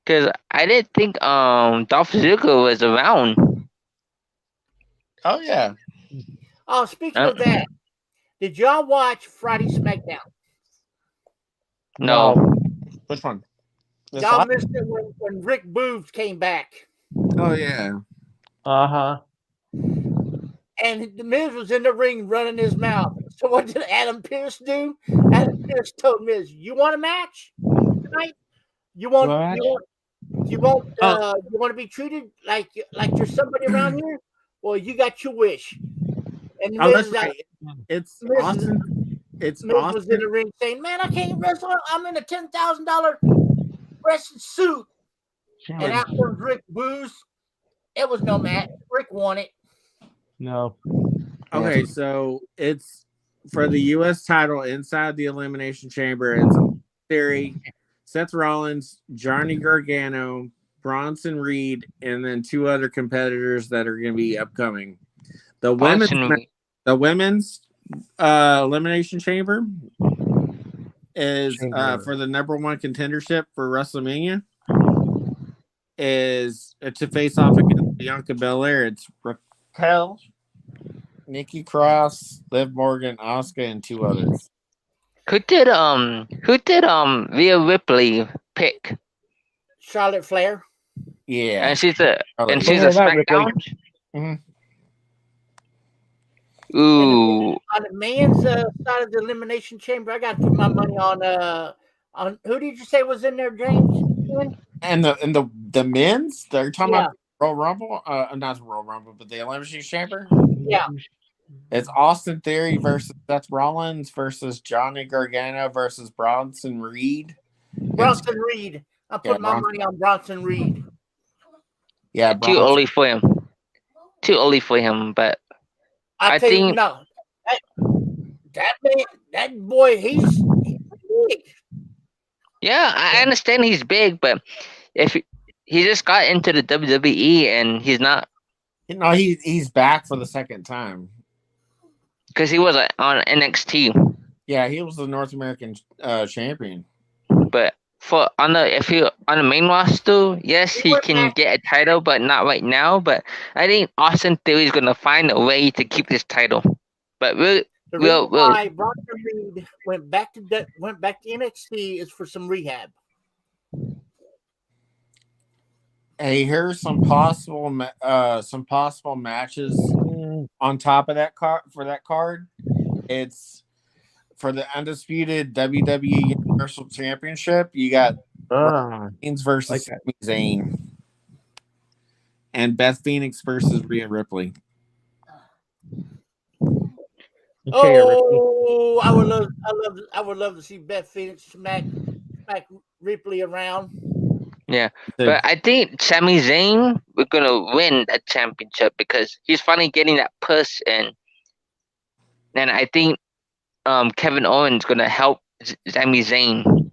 Because I didn't think Dolph Ziggler was around. Oh yeah. Oh, speaking of that, did y'all watch Friday SmackDown? No. Which one? Y'all missed it when Rick Boogs came back. Oh yeah. And the Miz was in the ring running his mouth. So what did Adam Pearce do? Adam Pearce told Miz, "You want a match tonight? You want to be treated like you're somebody around here? Well, you got your wish." And Miz, It's Miz, Austin. It's Miz Austin. was in the ring saying, "Man, I can't wrestle. I'm in a $10,000 wrestling suit." And out comes Rick Boogs. It was no match. Rick won it. No. Okay, so it's for the U.S. title inside the Elimination Chamber. It's Theory, Seth Rollins, Johnny Gargano, Bronson Reed, and then 2 other competitors that are going to be upcoming. The women's Elimination Chamber is for the number 1 contendership for WrestleMania. Is to face off against Bianca Belair. It's Raquel, Nikki Cross, Liv Morgan, Asuka, and 2 others. Who did Rhea Ripley pick? Charlotte Flair. Yeah, and she's a SmackDown. Mm-hmm. Ooh. On the men's side of the Elimination Chamber, I got to put my money on who did you say was in there, James? And the men's, they're talking about Royal Rumble, not the Royal Rumble, but the Elimination Chamber. Yeah, it's Austin Theory versus Seth Rollins versus Johnny Gargano versus Bronson Reed. Bronson Reed. I put my money on Bronson Reed. Yeah, too early for him. But I think no. That boy, he's big. Yeah, I understand he's big, but if he just got into the WWE and he's not. He's back for the second time. Because he was on NXT. Yeah, he was the North American champion. But if he on the main roster, yes, he can get a title, but not right now. But I think Austin Theory is gonna find a way to keep this title. But why Bronson Reed went back to NXT is for some rehab. Hey, here's some possible matches on top of that card for that card. It's for the undisputed WWE Universal Championship. You got Reigns versus Sami Zayn, and Beth Phoenix versus Rhea Ripley. Oh, I would love to see Beth Phoenix smack Ripley around. Yeah, but I think Sami Zayn we're gonna win a championship because he's finally getting that push, and I think Kevin Owens gonna help Sami Zayn.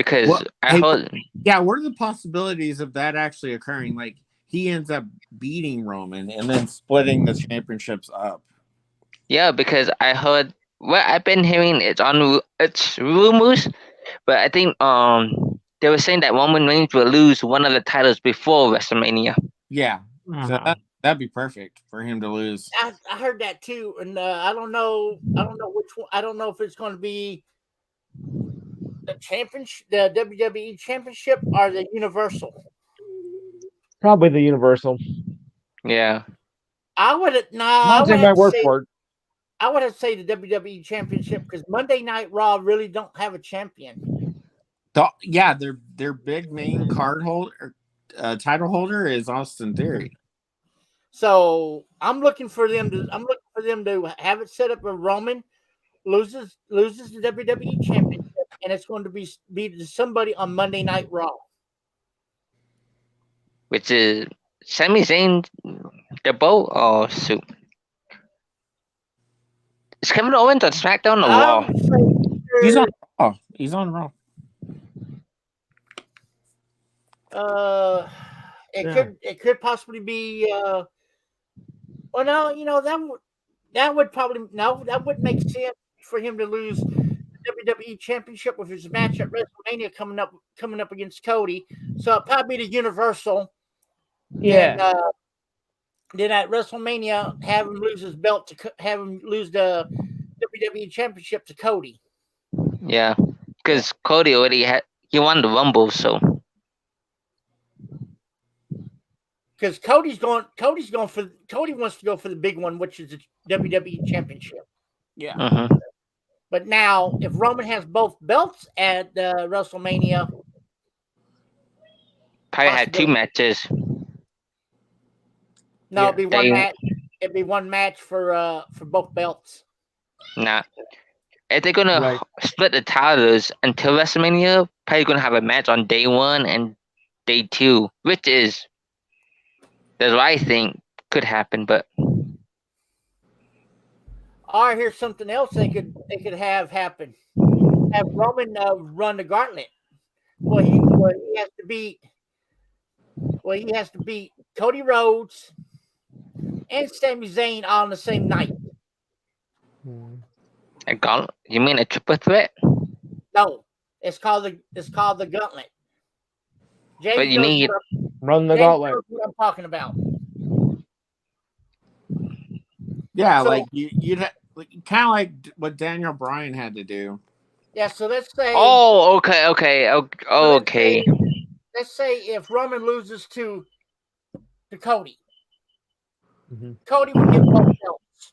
because Well, I hey, heard. Yeah, what are the possibilities of that actually occurring? Like he ends up beating Roman and then splitting the championships up. Yeah, because I heard what I've been hearing. It's rumors, but I think they were saying that Roman Reigns will lose one of the titles before WrestleMania. Yeah, so that'd be perfect for him to lose. I heard that too, and I don't know which one. I don't know if it's going to be the championship, the WWE Championship, or the Universal. Probably the Universal. Yeah. I would have Monte might work for it. I would have to say the WWE Championship because Monday Night Raw really don't have a champion. Yeah, their big main card holder, title holder is Austin Theory. So I'm looking for them to have it set up where Roman loses the WWE Championship, and it's going to be to somebody on Monday Night Raw, Which is Sami Zayn, the boat or suit. Is Kevin Owens on SmackDown or Raw? He's on Raw. He's on Raw. It could possibly be. Well, no, that would make sense for him to lose the WWE Championship with his match at WrestleMania coming up against Cody. So it'd probably be the Universal. Yeah. And, then at WrestleMania, have him lose his belt have him lose the WWE Championship to Cody. Yeah, because Cody he won the Rumble, so. Because Cody wants to go for the big one, which is the WWE Championship. Yeah. Mm-hmm. But now, if Roman has both belts at WrestleMania, Probably had two matches. No, it'd be one match. It'd be one match for both belts. Nah. If they're gonna split the titles until WrestleMania, probably gonna have a match on day 1 and day 2, which is that's what I think could happen. But or here's something else they could have happen: have Roman run the gauntlet. Well, he has to beat Cody Rhodes and Sami Zayn all on the same night. a gauntlet? You mean a triple threat? No, it's called the gauntlet. James But you need run the gauntlet. knows what I'm talking about. Yeah, So- like you'd kind of like what Daniel Bryan had to do. Yeah, so let's say. Oh, okay. Let's say if Roman loses to Cody, Mhm. Cody would get both belts.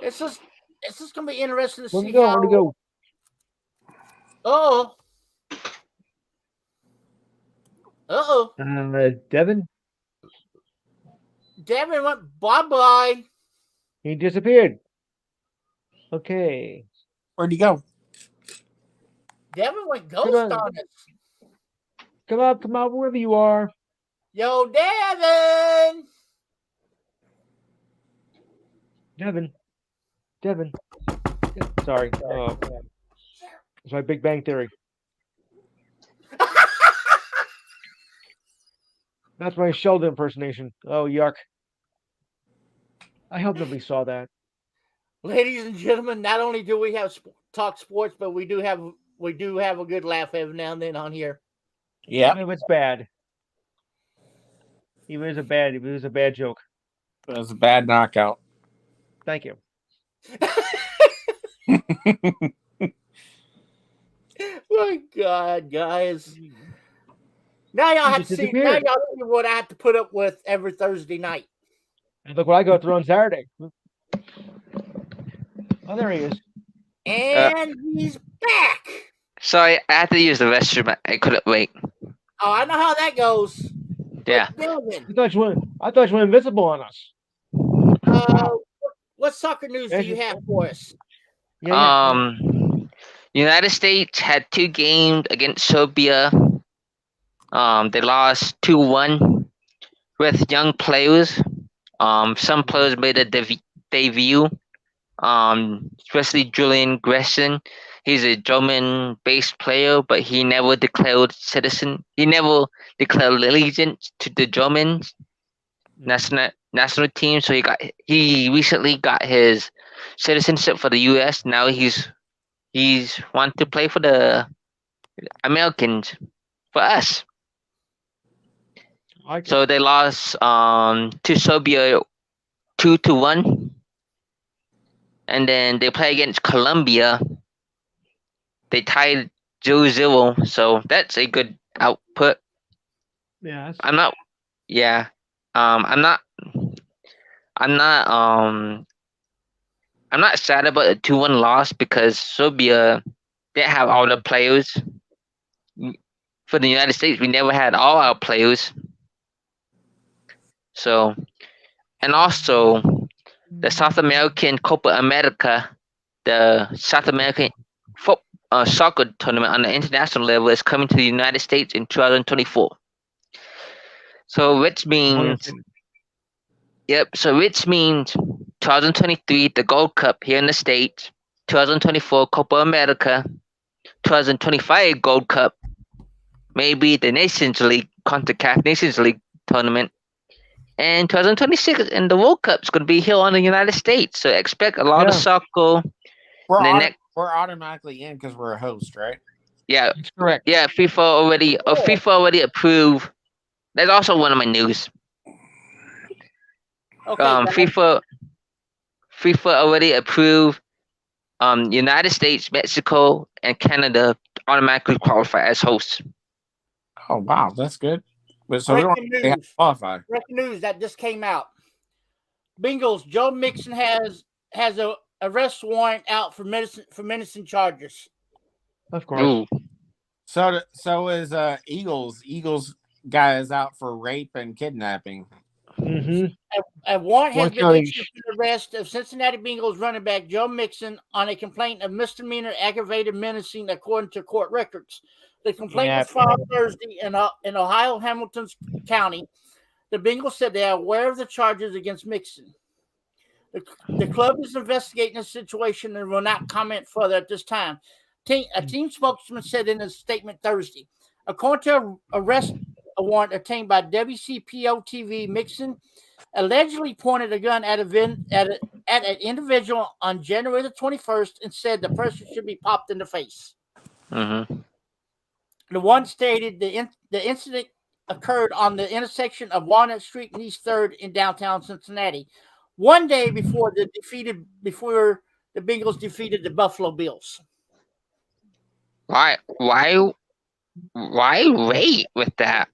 It's just gonna be interesting to Where'd see we go? how. Where'd we go? Devin? Devin went bye-bye. He disappeared. Okay. Where'd he go? Devin went ghost Come on. on us. Come on, wherever you are. Yo, Devin! Devin. Sorry. It's my Big Bang Theory. That's my Sheldon impersonation. Oh, yuck. I hope nobody saw that. Ladies and gentlemen, not only do we have talk sports, but we do have a good laugh every now and then on here. Yeah, Even if it's bad. Even if it was a bad joke. it was a bad knockout. Thank you. My God, guys. Now y'all have to see. Now disappeared. y'all see what I have to put up with every Thursday night. And look what I go through on Saturday. Oh, there he is. And he's back. Sorry, I had to use the restroom. I couldn't wait. Oh, I know how that goes. Yeah. Devin, I thought you went invisible on us. what soccer news do you have for us? Yeah. United States had 2 games against Serbia. They lost 2-1 with young players. Some players made a debut. especially Julian Gresham. He's a German-based player, but he never declared citizen. He never declared allegiance to the German national team. So he recently got his citizenship for the U.S. Now he's want to play for the Americans, for us. So they lost to Serbia 2-1, and then they play against Colombia. They tied 0-0, so that's a good output. Yeah. I'm not sad about the 2-1 loss because Serbia didn't have all the players. For the United States, we never had all our players. So, and also the South American Copa America, the South American soccer tournament on the international level is coming to the United States in 2024. So which means 2023 the Gold Cup here in the States, 2024 Copa America, 2025 Gold Cup, maybe the Nations League, CONCACAF Nations League tournament, and 2026 and the World Cup is going to be here on the United States. So expect a lot of soccer. We're automatically in because we're a host, right? Yeah, That's correct. Yeah, FIFA already approved. That's also one of my news. Okay. FIFA already approved. United States, Mexico, and Canada automatically qualify as hosts. Oh wow, that's good. But so we don't have to qualify. Breaking news that just came out. Bengals, Joe Mixon has a arrest warrant out for menacing charges. Of course. Ooh. So is Eagles. Eagles guy is out for rape and kidnapping. Mm-hmm. A warrant has been issued for the arrest of Cincinnati Bengals running back Joe Mixon on a complaint of misdemeanor aggravated menacing, according to court records. The complaint was filed Thursday in Ohio, Hamilton County. The Bengals said they are aware of the charges against Mixon. The club is investigating the situation and will not comment further at this time. A team spokesman said in a statement Thursday, according to arrest warrant obtained by WCPO TV, Mixon allegedly pointed a gun at an individual on January the 21st and said the person should be popped in the face. Mm-hmm. The one stated the incident occurred on the intersection of Walnut Street and East 3rd in downtown Cincinnati, one day before the Bengals defeated the Buffalo Bills. Why wait with that?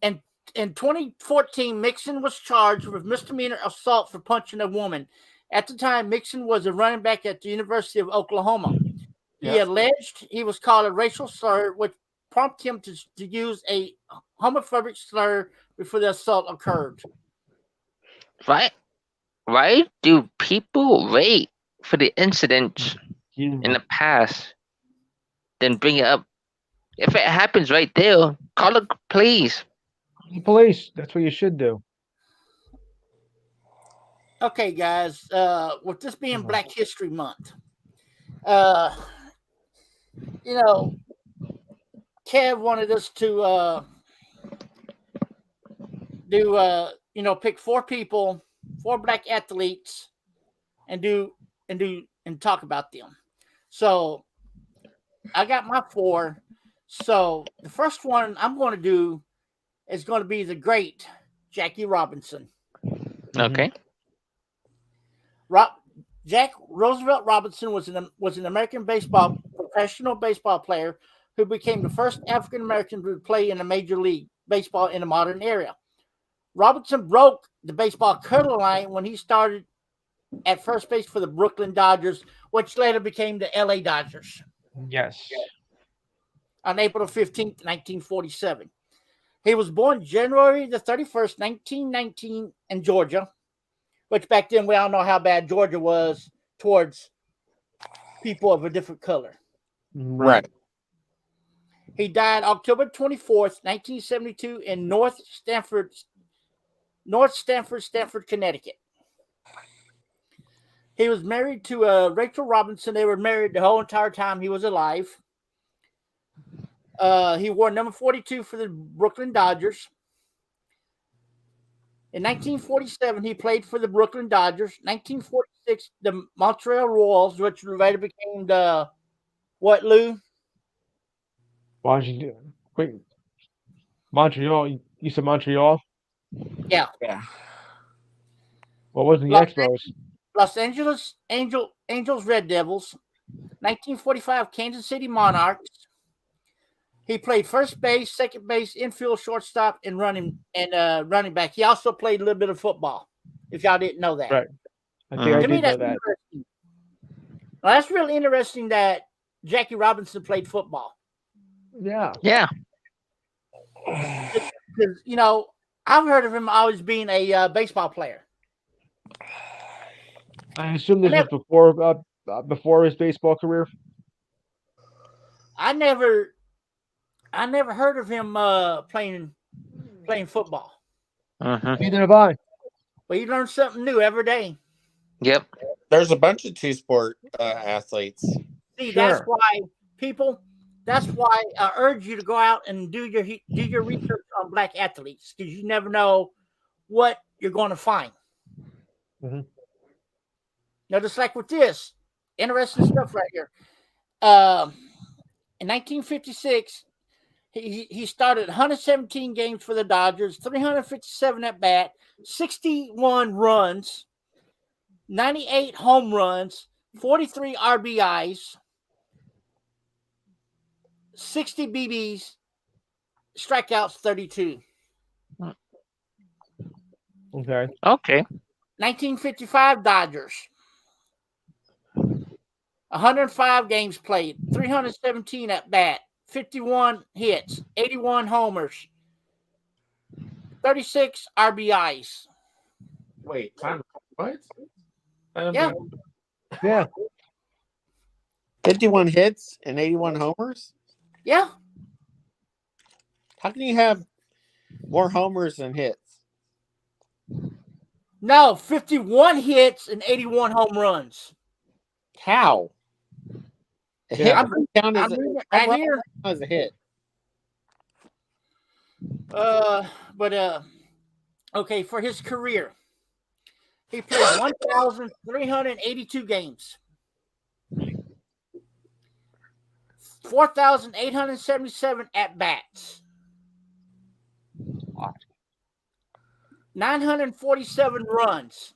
And in 2014, Mixon was charged with misdemeanor assault for punching a woman. At the time, Mixon was a running back at the University of Oklahoma. He alleged he was called a racial slur, which prompted him to use a homophobic slur before the assault occurred. Why do people wait for the incidents in the past, then bring it up? If it happens right there, call the police. Police. That's what you should do. Okay, guys. With this being Black History Month, Kev wanted us to pick 4 people, 4 Black athletes, and talk about them. So I got my 4. So the first one I'm going to do is going to be the great Jackie Robinson. Okay. Jack Roosevelt Robinson was an American professional baseball player who became the first African American to play in a major league baseball in the modern era. Robinson broke the baseball color line when he started at first base for the Brooklyn Dodgers, which later became the LA Dodgers. Yes. On April 15th, 1947. He was born January the 31st, 1919 in Georgia, which back then we all know how bad Georgia was towards people of a different color. Right. He died October 24th, 1972 in North Stamford, Connecticut. He was married to Rachel Robinson. They were married the whole entire time he was alive. He wore number 42 for the Brooklyn Dodgers. In 1947, he played for the Brooklyn Dodgers. 1946, the Montreal Royals, which later became the what, Lou? Washington. Wait, Montreal. You said Montreal. Yeah. What was the Los Expos? Los Angeles Angels Red Devils. 1945, Kansas City Monarchs. He played first base, second base, infield, shortstop, and running back. He also played a little bit of football. If y'all didn't know that, Right. I think I to me did know that's that. interesting. Well, that's really interesting that Jackie Robinson played football. Yeah. Yeah. Because I've heard of him always being a baseball player. I assume this was before his baseball career. I never heard of him playing football. Neither have I. But you learn something new every day. Yep. There's a bunch of two-sport athletes. See, Sure. that's why I urge you to go out and do your research on black athletes, because you never know what you're going to find. Mhm. Now, just like with this, interesting stuff right here. In 1956, he started 117 games for the Dodgers, 357 at bat, 61 runs, 98 home runs, 43 RBIs, 60 BBs, strikeouts 32. Okay. Okay. 1955 Dodgers. 105 games played, 317 at bat, 51 hits, 81 homers, 36 RBIs. Wait, what? Yeah. Yeah. 51 hits and 81 homers? Yeah. How can you have more homers than hits? No, 51 hits and 81 home runs. How? A hit Yeah. doesn't count as I'm reading it a right home run here. doesn't count as a hit. Okay, for his career, he played 1,382 games, 4,877 at bats, 947 runs,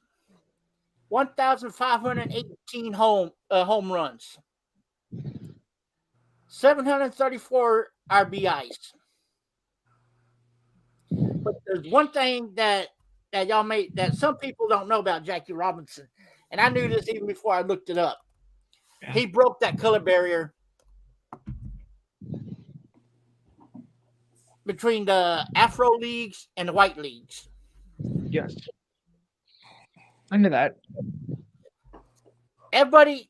1,518 home runs, 734 RBIs. But there's one thing that some people don't know about Jackie Robinson, and I knew this even before I looked it up. He broke that color barrier between the Afro leagues and the white leagues. Yes. I knew that. Everybody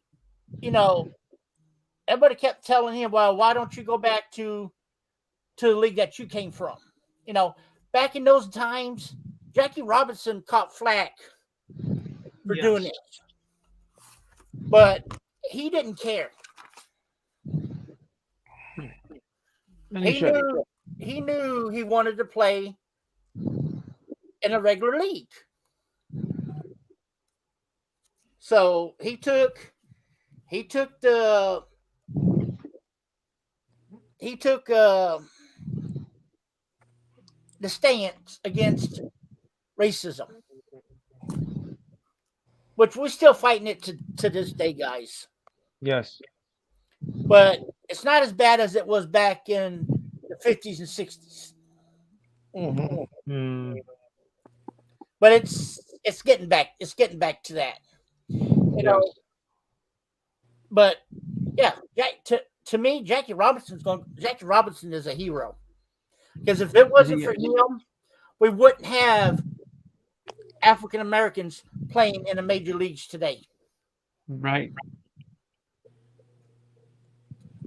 kept telling him, well, why don't you go back to the league that you came from? Back in those times, Jackie Robinson caught flack for doing it. But he didn't care. He knew he wanted to play in a regular league. So he took the stance against racism, which we're still fighting it to this day, guys. Yes. But it's not as bad as it was back in the 50s and 60s. Mm. But it's getting back. It's getting back to that. But yeah, to me, Jackie Robinson is a hero. Because if it wasn't for him, we wouldn't have African Americans playing in the major leagues today. Right.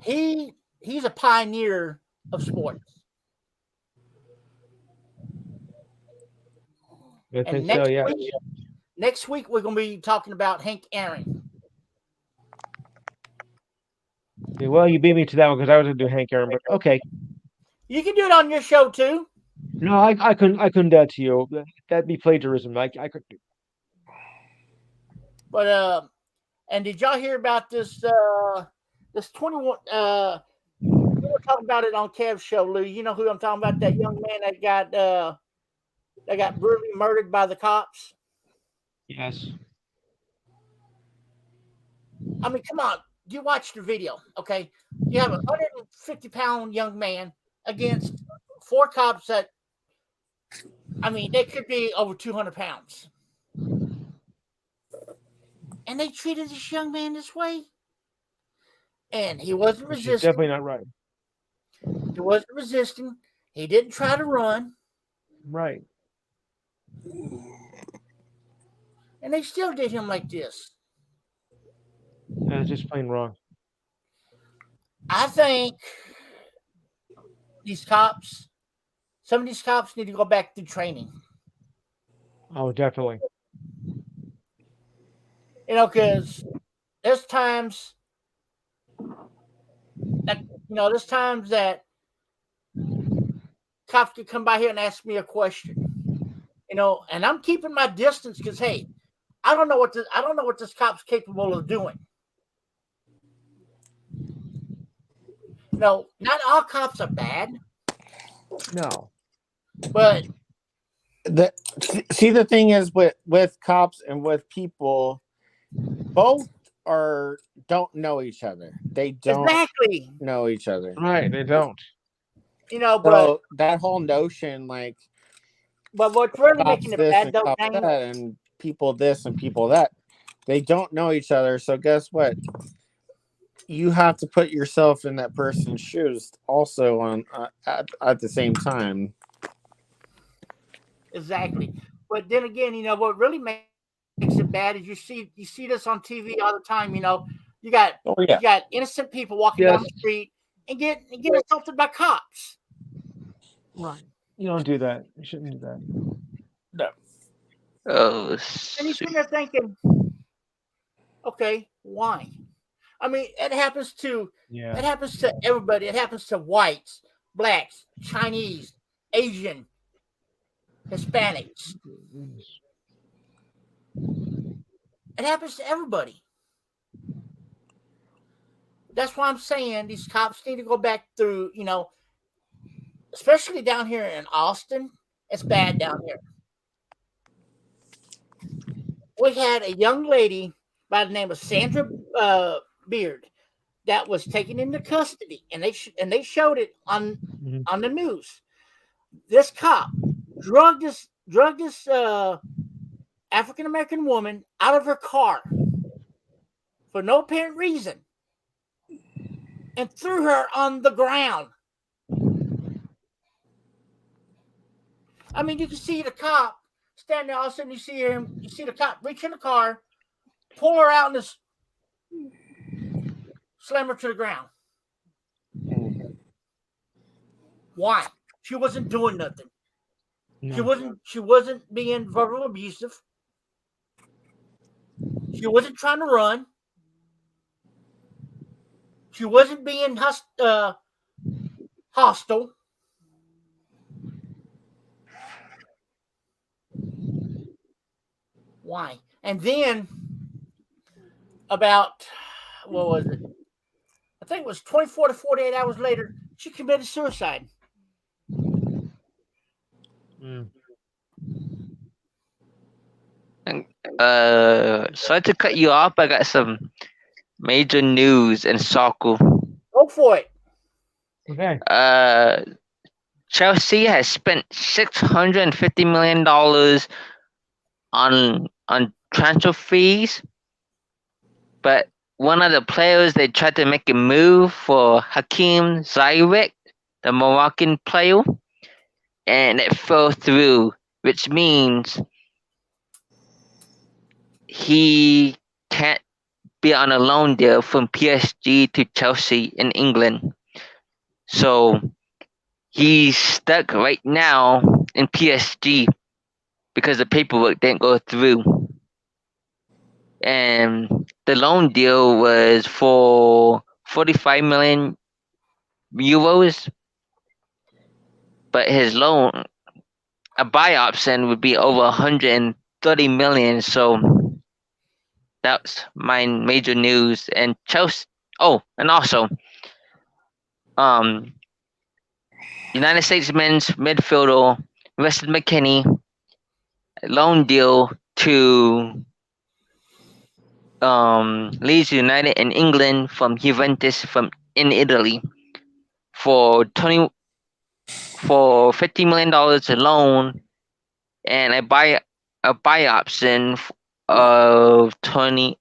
He's a pioneer of sports. I think so, yeah. Next week we're going to be talking about Hank Aaron. Yeah, well, you beat me to that one because I was going to do Hank Aaron, but okay. You can do it on your show too. No, I couldn't do that to you. That'd be plagiarism. I could. But and did y'all hear about this? This 21. We were talking about it on Kev's show, Lou. You know who I'm talking about? That young man that got brutally murdered by the cops. Yes. I mean, come on. You watched the video, okay? You have a 150-pound young man against 4 cops that, I mean, they could be over 200 pounds. And they treated this young man this way. And he wasn't Which is resisting. definitely not right. He wasn't resisting. He didn't try to run. Right. And they still did him like this. That's just plain wrong. I think some of these cops need to go back to training. Oh, definitely. You know, because there's times that cops could come by here and ask me a question. You know, and I'm keeping my distance because, hey, I don't know what this cop's capable of doing. No, not all cops are bad, No. but The thing is with cops and with people, both don't know each other. They don't exactly, know each other. Right. They don't. you know, So that whole notion, like, but what's really cops making a this bad and dope cops name, that, and people this and people that, they don't know each other. So guess what? You have to put yourself in that person's shoes also on at the same time. exactly. But then again, you know, what really makes it bad is you see this on TV all the time. You know, you got innocent people walking down the street and get assaulted by cops. Right. You don't do that. You shouldn't do that. No. Oh, And you're sitting there thinking, okay, why? I mean, it happens to everybody. It happens to whites, blacks, Chinese, Asian, Hispanics. It happens to everybody. That's why I'm saying these cops need to go back through, you know, especially down here in Austin. It's bad down here. We had a young lady by the name of Sandra Beard that was taken into custody, and they showed it on the news. This cop drugged this African American woman out of her car for no apparent reason and threw her on the ground. I mean, you can see the cop standing there. All of a sudden, you see the cop reach in the car, pull her out, and just slam her to the ground. Why? She wasn't doing nothing. No. She wasn't being verbal abusive. She wasn't trying to run. She wasn't being hostile. Why? And then about, what was it? I think it was 24 to 48 hours later, she committed suicide. Sorry to cut you off. I got some major news in soccer. Go for it. Okay. Chelsea has spent $650 million on transfer fees, but one of the players they tried to make a move for Hakim Ziyech, the Moroccan player, and it fell through, which means he can't be on a loan deal from PSG to Chelsea in England. So he's stuck right now in PSG because the paperwork didn't go through. and the loan deal was for 45 million euros, but his loan, a buy option would be over 130 million. So that's my major news. And Chelsea. Oh, and also, United States men's midfielder Weston McKennie loan deal to Leeds United in England from Juventus in Italy for $50 million loan and a buy option of $31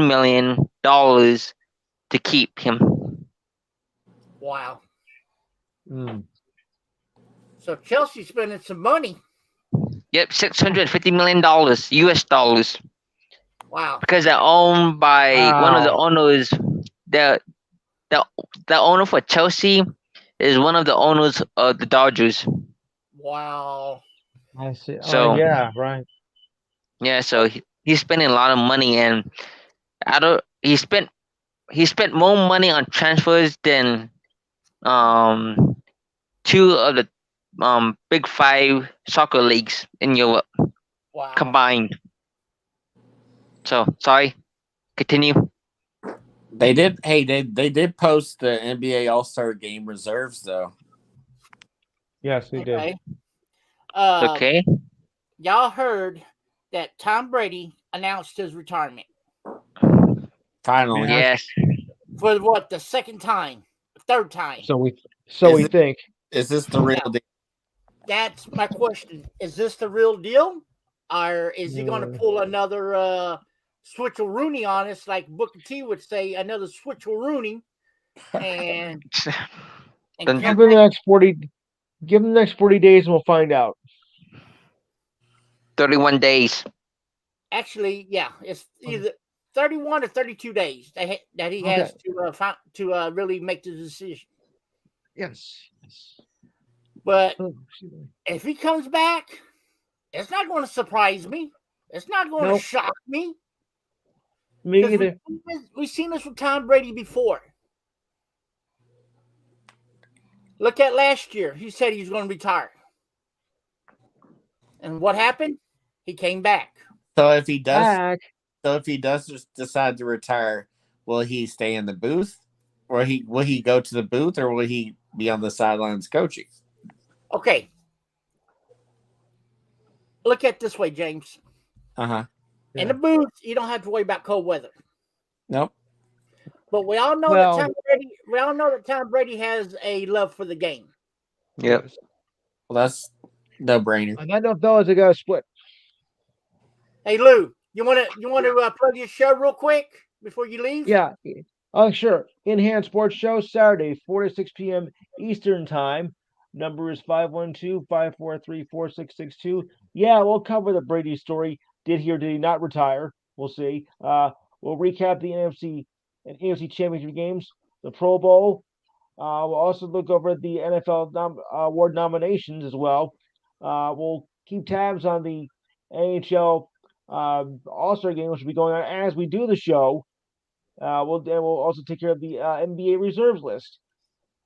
million to keep him. Wow. Mm. So Chelsea's spending some money. Yep, $650 million US dollars. Wow. Because they're owned by one of the owners. The owner for Chelsea is one of the owners of the Dodgers. Wow. I see. So yeah, right. yeah, so he's spending a lot of money, and he spent more money on transfers than two of the big 5 soccer leagues in Europe combined. So sorry, continue. They did. Hey, they did post the NBA All-Star Game reserves though. Yes, they did. Okay. Y'all heard that Tom Brady announced his retirement. Finally, Yes. For what, the second time? Third time? So we Is think. Is this the real deal? That's my question. Is this the real deal? Or is he going to pull another switcheroony on us, like Booker T would say, another switcheroony? And Then- Give him the next 40. Give him the next 40 days, and we'll find out. 31 days. actually, yeah, it's either 31 or 32 days that he has to really make the decision. Yes. But Oh, excuse me. if he comes back, it's not going to surprise me. It's not going to Nope. shock me. Me 'Cause either. We've seen this with Tom Brady before. Look at last year. He said he was going to retire. And what happened? He came back. So if he does, Back. just decide to retire, will he stay in the booth, or will he go to the booth, or will he be on the sidelines coaching? Okay. Look at it this way, James. Uh-huh. In the booth, you don't have to worry about cold weather. Nope. But we all know Well- that Tom Brady has a love for the game. Yep. Well, that's no brainer. On that note, fellas, I got to split. Hey Lou, you want to plug your show real quick before you leave? Yeah. Oh, sure. In Hand Sports Show, Saturday, 4 to 6 p.m. Eastern Time. Number is 512-543-4662. Yeah, we'll cover the Brady story. Did he or did he not retire? We'll see. We'll recap the NFC Championship games, the Pro Bowl. We'll also look over the NFL award nominations as well. We'll keep tabs on the NHL All-Star Game, which will be going on as we do the show. We'll also take care of the NBA reserves list.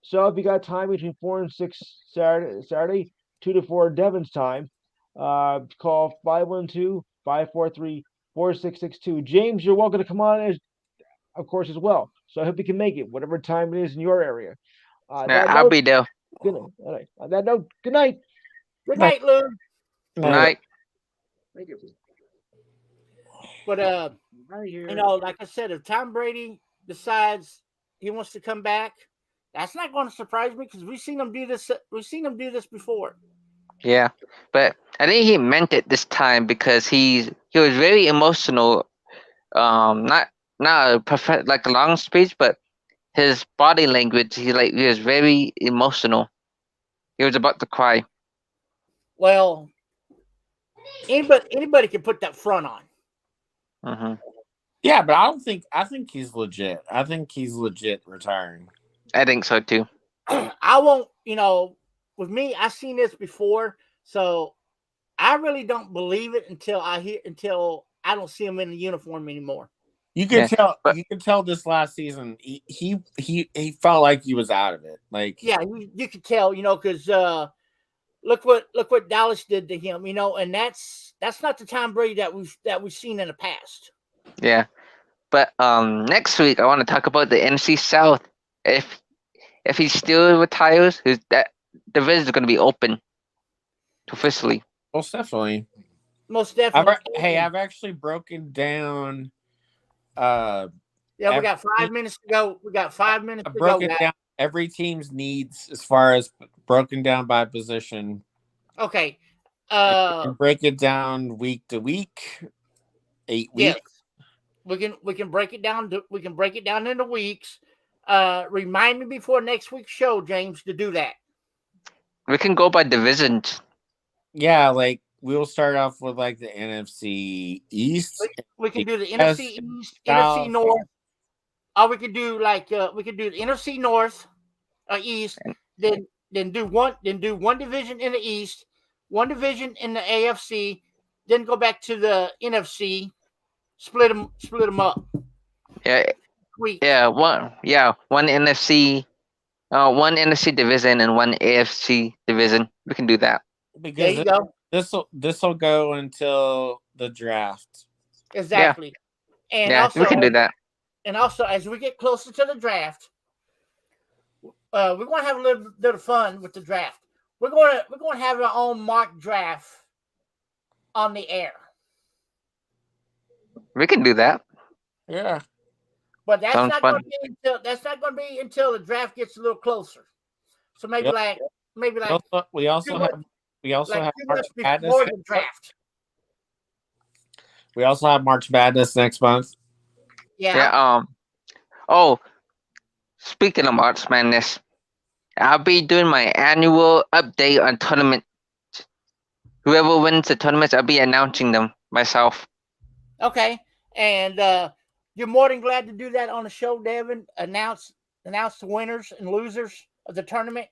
So if you got time between 4 and 6 Saturday, 2 to 4 Devon's time, call 512-543-4662. James, you're welcome to come on, of course, as well. So I hope you can make it, whatever time it is in your area. I'll be there. Good night. All right. On that note, good night. Good night, Lou. Good night. Thank you. But like I said, if Tom Brady decides he wants to come back, that's not going to surprise me because we've seen him do this. We've seen him do this before. Yeah, but I think he meant it this time because he was very emotional. Not a perfect like a long speech, but his body language. He was very emotional. He was about to cry. Well, anybody can put that front on. Mm-hmm. Yeah, but I think he's legit. I think he's legit retiring. I think so too. I won't. With me, I've seen this before, so I really don't believe it until I don't see him in the uniform anymore. You can Yeah, tell. but- You can tell this last season. He felt like he was out of it. Like Yeah, you could tell, because look what Dallas did to him, and that's not the Tom Brady that we've seen in the past. Yeah. But next week I want to talk about the NFC South. If he still retires, that division is going to be open officially. most definitely. Most definitely. I've actually broken down. Yeah, we got 5 minutes to go. I've broken down every team's needs as far as broken down by position. Okay. And break it down week to week, 8 weeks. Yes. We can break it down. We can break it down into weeks. Remind me before next week's show, James, to do that. We can go by divisions. Yeah, like we'll start off with like the NFC East. We can do the Yes, NFC East, South. NFC North. Or we could do the NFC North, East. Then do one division in the East, one division in the AFC. Then go back to the NFC. Split them up. Yeah. One NFC, one NFC division and one AFC division. We can do that. There Because you go. this will go until the draft. Exactly. And Yeah, also, we can do that. And also, as we get closer to the draft, we're going to have a little bit of fun with the draft. We're going to have our own mock draft on the air. We can do that. Yeah. But that's Sounds not fun. going to be until the draft gets a little closer. So maybe Yep. We also have 2 March months Madness. before the draft. We also have March Madness next month. Yeah. Yeah. Oh, speaking of March Madness, I'll be doing my annual update on tournament. Whoever wins the tournaments, I'll be announcing them myself. Okay. And you're more than glad to do that on the show, Devin. Announce the winners and losers of the tournament.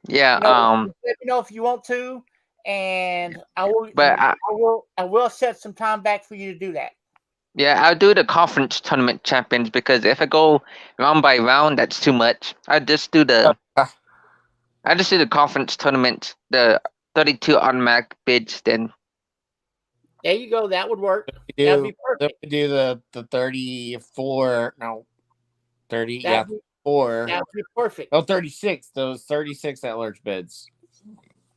Yeah. Let me know if you want to, and I will. But I will set some time back for you to do that. Yeah, I'll do the conference tournament champions because if I go round by round, that's too much. I just do the conference tournament, the 32 automatic bids. Then There you go. That would work. That'd be perfect. We do the 34. No, 30. That'd be- 4. That'd be perfect. Oh, 36. Those 36 at-large bids.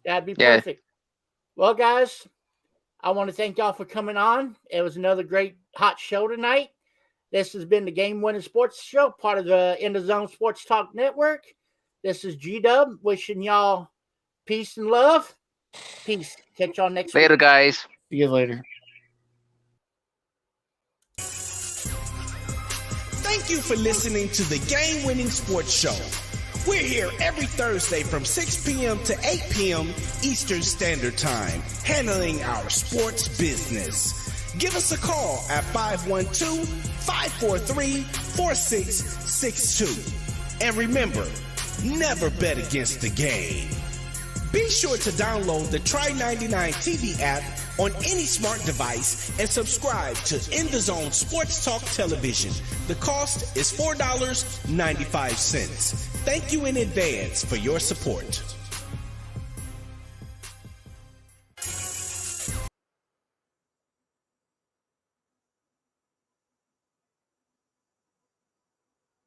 That'd be Yeah. perfect. Well, guys, I want to thank y'all for coming on. It was another great hot show tonight. This has been the Game Winning Sports Show, part of the In the Zone Sports Talk Network. This is G-Dub wishing y'all peace and love. Peace. Catch y'all next later, week. guys. See you later. Thank you for listening to the Game Winning Sports Show. We're here every Thursday from 6 p.m. to 8 p.m. Eastern Standard Time, handling our sports business. Give us a call at 512-543-4662. And remember, never bet against the game. Be sure to download the Try99 TV app on any smart device and subscribe to In the Zone Sports Talk Television. The cost is $4.95. Thank you in advance for your support.